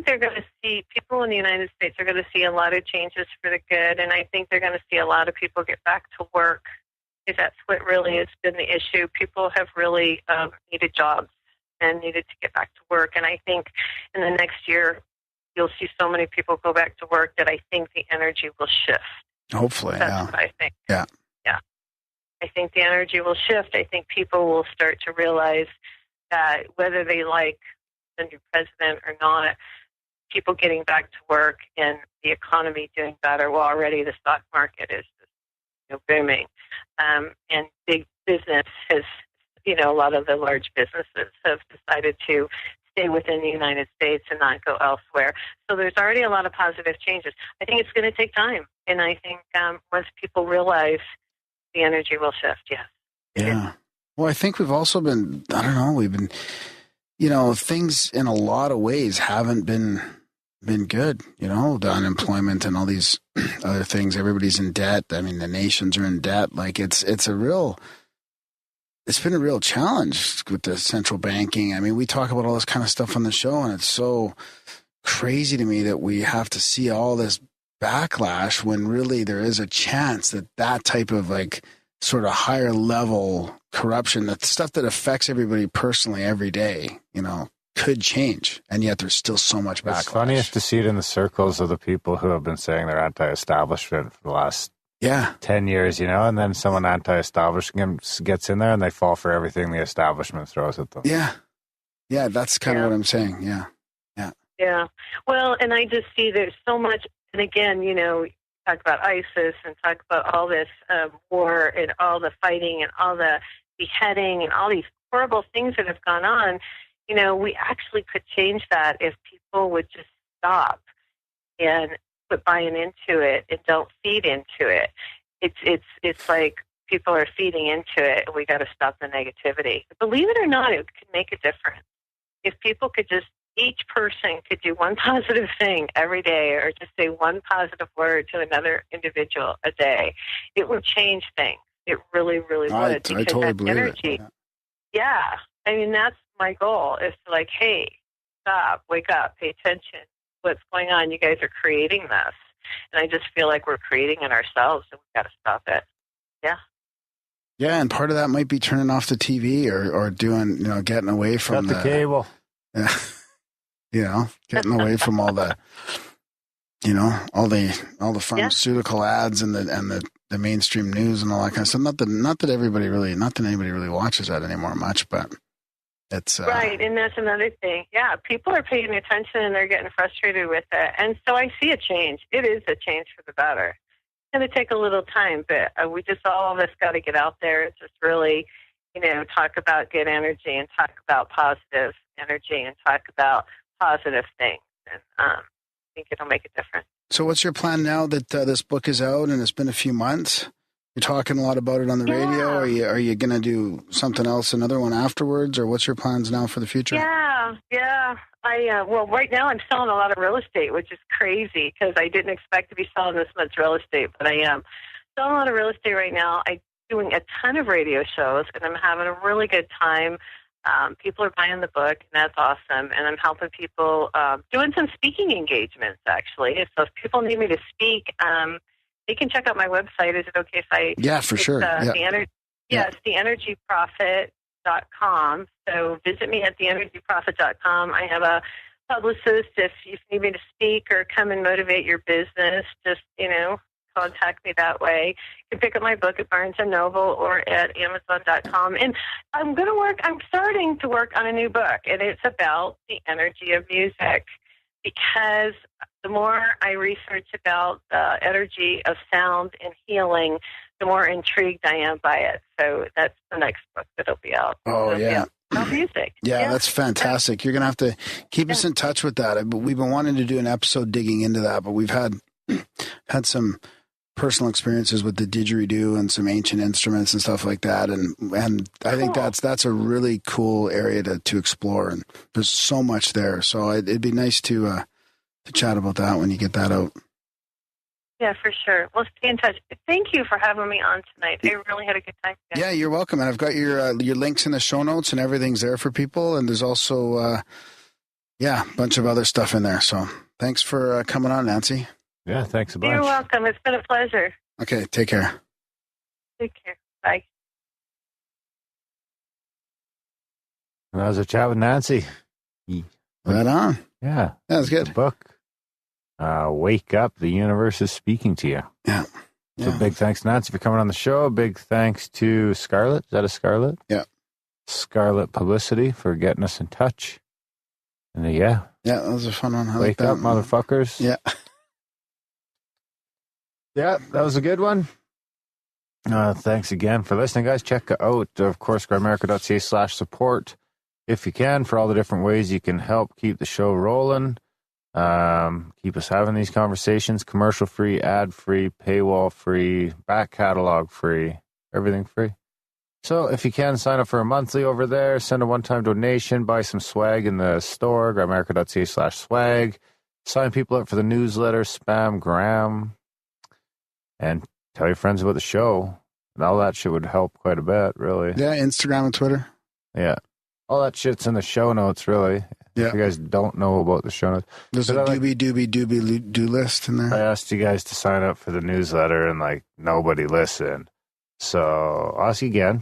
they're going to see, people in the United States are going to see a lot of changes for the good, and I think they're going to see a lot of people get back to work, because that's what really has been the issue. People have really needed jobs and needed to get back to work, and I think in the next year you'll see so many people go back to work that I think the energy will shift. Hopefully, that's what I think. Yeah. I think the energy will shift. I think people will start to realize that whether they like the new president or not, people getting back to work and the economy doing better. Well, already the stock market is booming, and big business has, a lot of the large businesses have decided to stay within the United States and not go elsewhere. So there's already a lot of positive changes. I think it's going to take time, and I think once people realize, the energy will shift. Yes. Yeah. Well, I think we've also been, things in a lot of ways haven't been good, the unemployment and all these other things. Everybody's in debt. I mean, the nations are in debt. Like it's been a real challenge with the central banking. I mean, we talk about all this kind of stuff on the show, and it's so crazy to me that we have to see all this backlash when really there is a chance that type of sort of higher level corruption, that stuff that affects everybody personally every day, could change. And yet there's still so much backlash. It's funniest to see it in the circles of the people who have been saying they're anti-establishment for the last 10 years, and then someone anti-establishment gets in there and they fall for everything the establishment throws at them. Yeah. Yeah, that's kind of what I'm saying. Yeah. Yeah. Yeah. Well, and I just see there's so much, and again, talk about ISIS and talk about all this war and all the fighting and all the beheading and all these horrible things that have gone on. We actually could change that if people would just stop and quit buying into it and don't feed into it. It's like people are feeding into it, and we got to stop the negativity. Believe it or not, it could make a difference if people could just, each person could do one positive thing every day, or just say one positive word to another individual a day. It would change things. It really, really would. I totally believe energy, it. Yeah. I mean, that's my goal, is to hey, stop, wake up, pay attention. What's going on? You guys are creating this. And I just feel like we're creating it ourselves, and we've got to stop it. Yeah. Yeah, and part of that might be turning off the TV or doing, getting away from the cable. Yeah. Getting away from all the, all the pharmaceutical ads and the mainstream news and all that kind of stuff. Not that anybody really watches that anymore much, but it's right. And that's another thing. Yeah, people are paying attention and they're getting frustrated with it. And so I see a change. It is a change for the better. It's going to take a little time, but we just, all of us got to get out there. Just really, talk about good energy and talk about positive energy and talk about positive things. And I think it'll make a difference. So what's your plan now that this book is out and it's been a few months? You're talking a lot about it on the radio. Are you going to do something else, another one afterwards, or what's your plans now for the future? Yeah. Well, right now I'm selling a lot of real estate, which is crazy because I didn't expect to be selling this much real estate, but I am selling a lot of real estate right now. I'm doing a ton of radio shows, and I'm having a really good time. People are buying the book, and that's awesome. And I'm helping people doing some speaking engagements, actually. So if people need me to speak, they can check out my website. Is it okay if I? Yeah, for sure. It's theenergyprofit.com. So visit me at theenergyprofit.com. I have a publicist. If you need me to speak or come and motivate your business, just, contact me that way. You can pick up my book at Barnes & Noble or at Amazon.com. And I'm starting to work on a new book, and it's about the energy of music. Because the more I research about the energy of sound and healing, the more intrigued I am by it. So that's the next book that'll be out. Oh, yeah. About music. Yeah, that's fantastic. You're going to have to keep us in touch with that. We've been wanting to do an episode digging into that, but we've had some personal experiences with the didgeridoo and some ancient instruments and stuff like that. And I think that's a really cool area to explore. And there's so much there. So it'd be nice to chat about that when you get that out. Yeah, for sure. We'll stay in touch. Thank you for having me on tonight. I really had a good time. Yeah, you're welcome. And I've got your links in the show notes and everything's there for people. And there's also, a bunch of other stuff in there. So thanks for coming on, Nancy. Yeah, thanks a bunch. You're welcome. It's been a pleasure. Okay, take care. Take care. Bye. That was a chat with Nancy. Right on. Yeah. That was good. The book. Wake Up, the Universe is Speaking to You. Yeah. So big thanks, Nancy, for coming on the show. Big thanks to Scarlett. Is that a Scarlett? Yeah. Scarlett Publicity for getting us in touch. And yeah, that was a fun one. I Wake like up, that. motherfuckers. Yeah. Yeah, that was a good one. Thanks again for listening, guys. Check out, of course, grimerica.ca/support if you can, for all the different ways you can help keep the show rolling. Keep us having these conversations, commercial free, ad free, paywall free, back catalog free, everything free. So if you can, sign up for a monthly over there, send a one-time donation, buy some swag in the store, grimerica.ca/swag, sign people up for the newsletter, spam gram, and tell your friends about the show. And all that shit would help quite a bit, really. Yeah, Instagram and Twitter. Yeah. All that shit's in the show notes, really. Yeah. If you guys don't know about the show notes. There's a doobie list in there. I asked you guys to sign up for the newsletter and nobody listened. So I'll ask you again.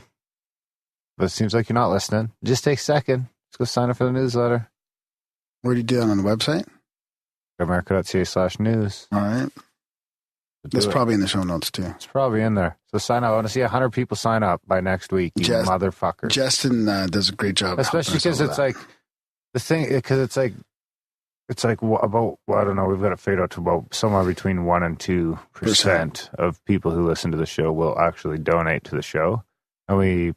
But it seems like you're not listening. Just take a second. Let's go sign up for the newsletter. Where do you do that, on the website? Grimerica.ca/news. All right. That's probably in the show notes too. It's probably in there. So sign up. I want to see 100 people sign up by next week. You motherfuckers. Justin does a great job. Especially because it's the thing, because it's about, I don't know, we've got it fade out to about somewhere between 1% and 2% of people who listen to the show will actually donate to the show. And we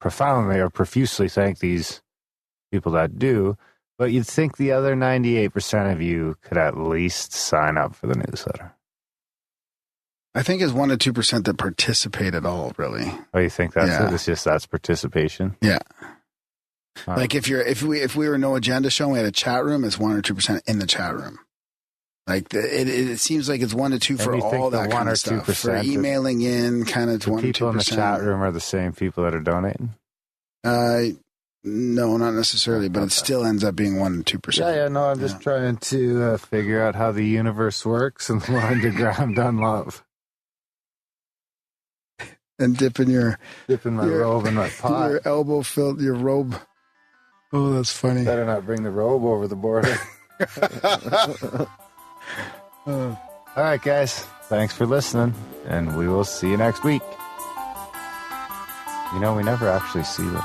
profoundly or profusely thank these people that do. But you'd think the other 98% of you could at least sign up for the newsletter. I think it's 1% to 2% that participate at all, really. Oh, you think that's it? It's just that's participation? Yeah. Like if we were a no agenda show and we had a chat room, it's 1% or 2% in the chat room. Like it seems like it's 1% to 2% for all that kind of stuff. For emailing in, kind of 1% to 2%. People in the chat room are the same people that are donating. No, not necessarily, but it still ends up being 1% to 2%. Yeah, no, I'm just trying to figure out how the universe works and learn to ground on love. And dipping my robe in my pot. Your elbow filled your robe. Oh, that's funny. Better not bring the robe over the border. All right, guys. Thanks for listening, and we will see you next week. We never actually see them.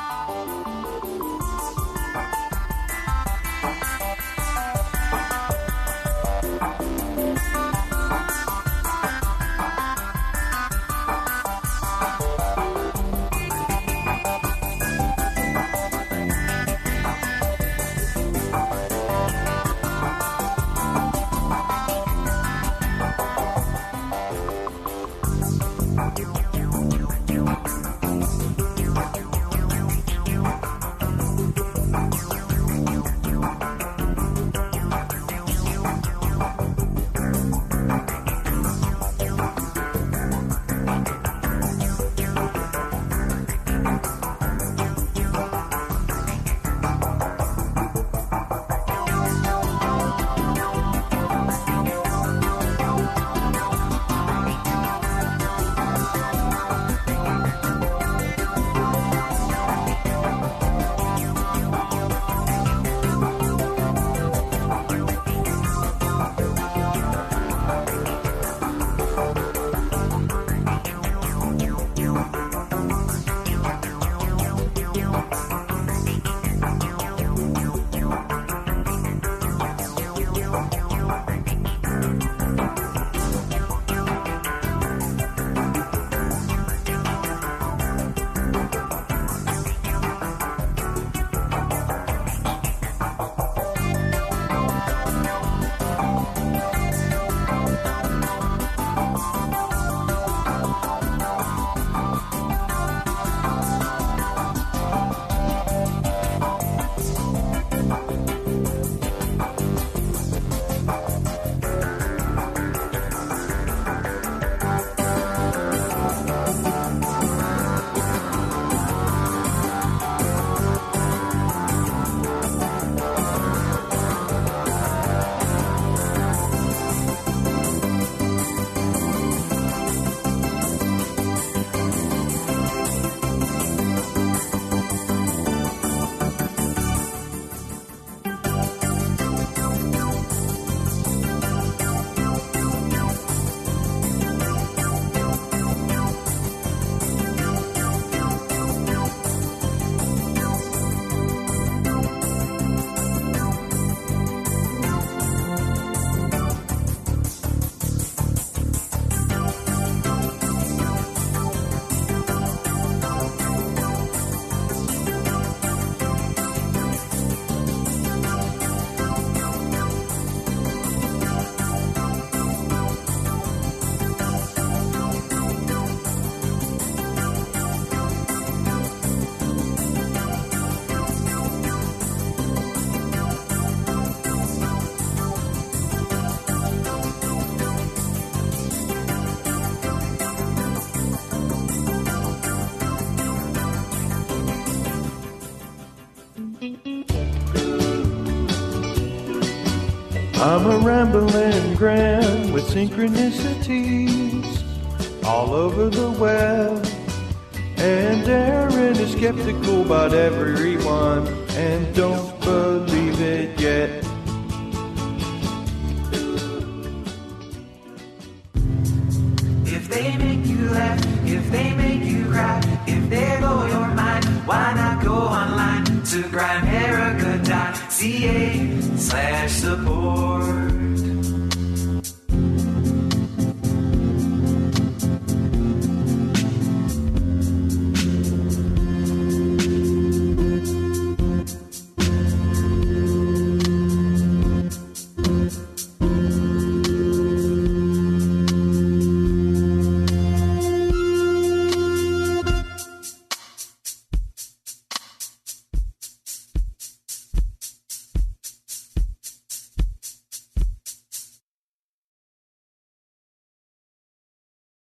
I'm a rambling gram with synchronicities all over the web. And Aaron is skeptical about everyone and don't believe it yet. If they make you laugh, if they make you cry, if they blow your mind, why not go online to Grimerica.ca/support?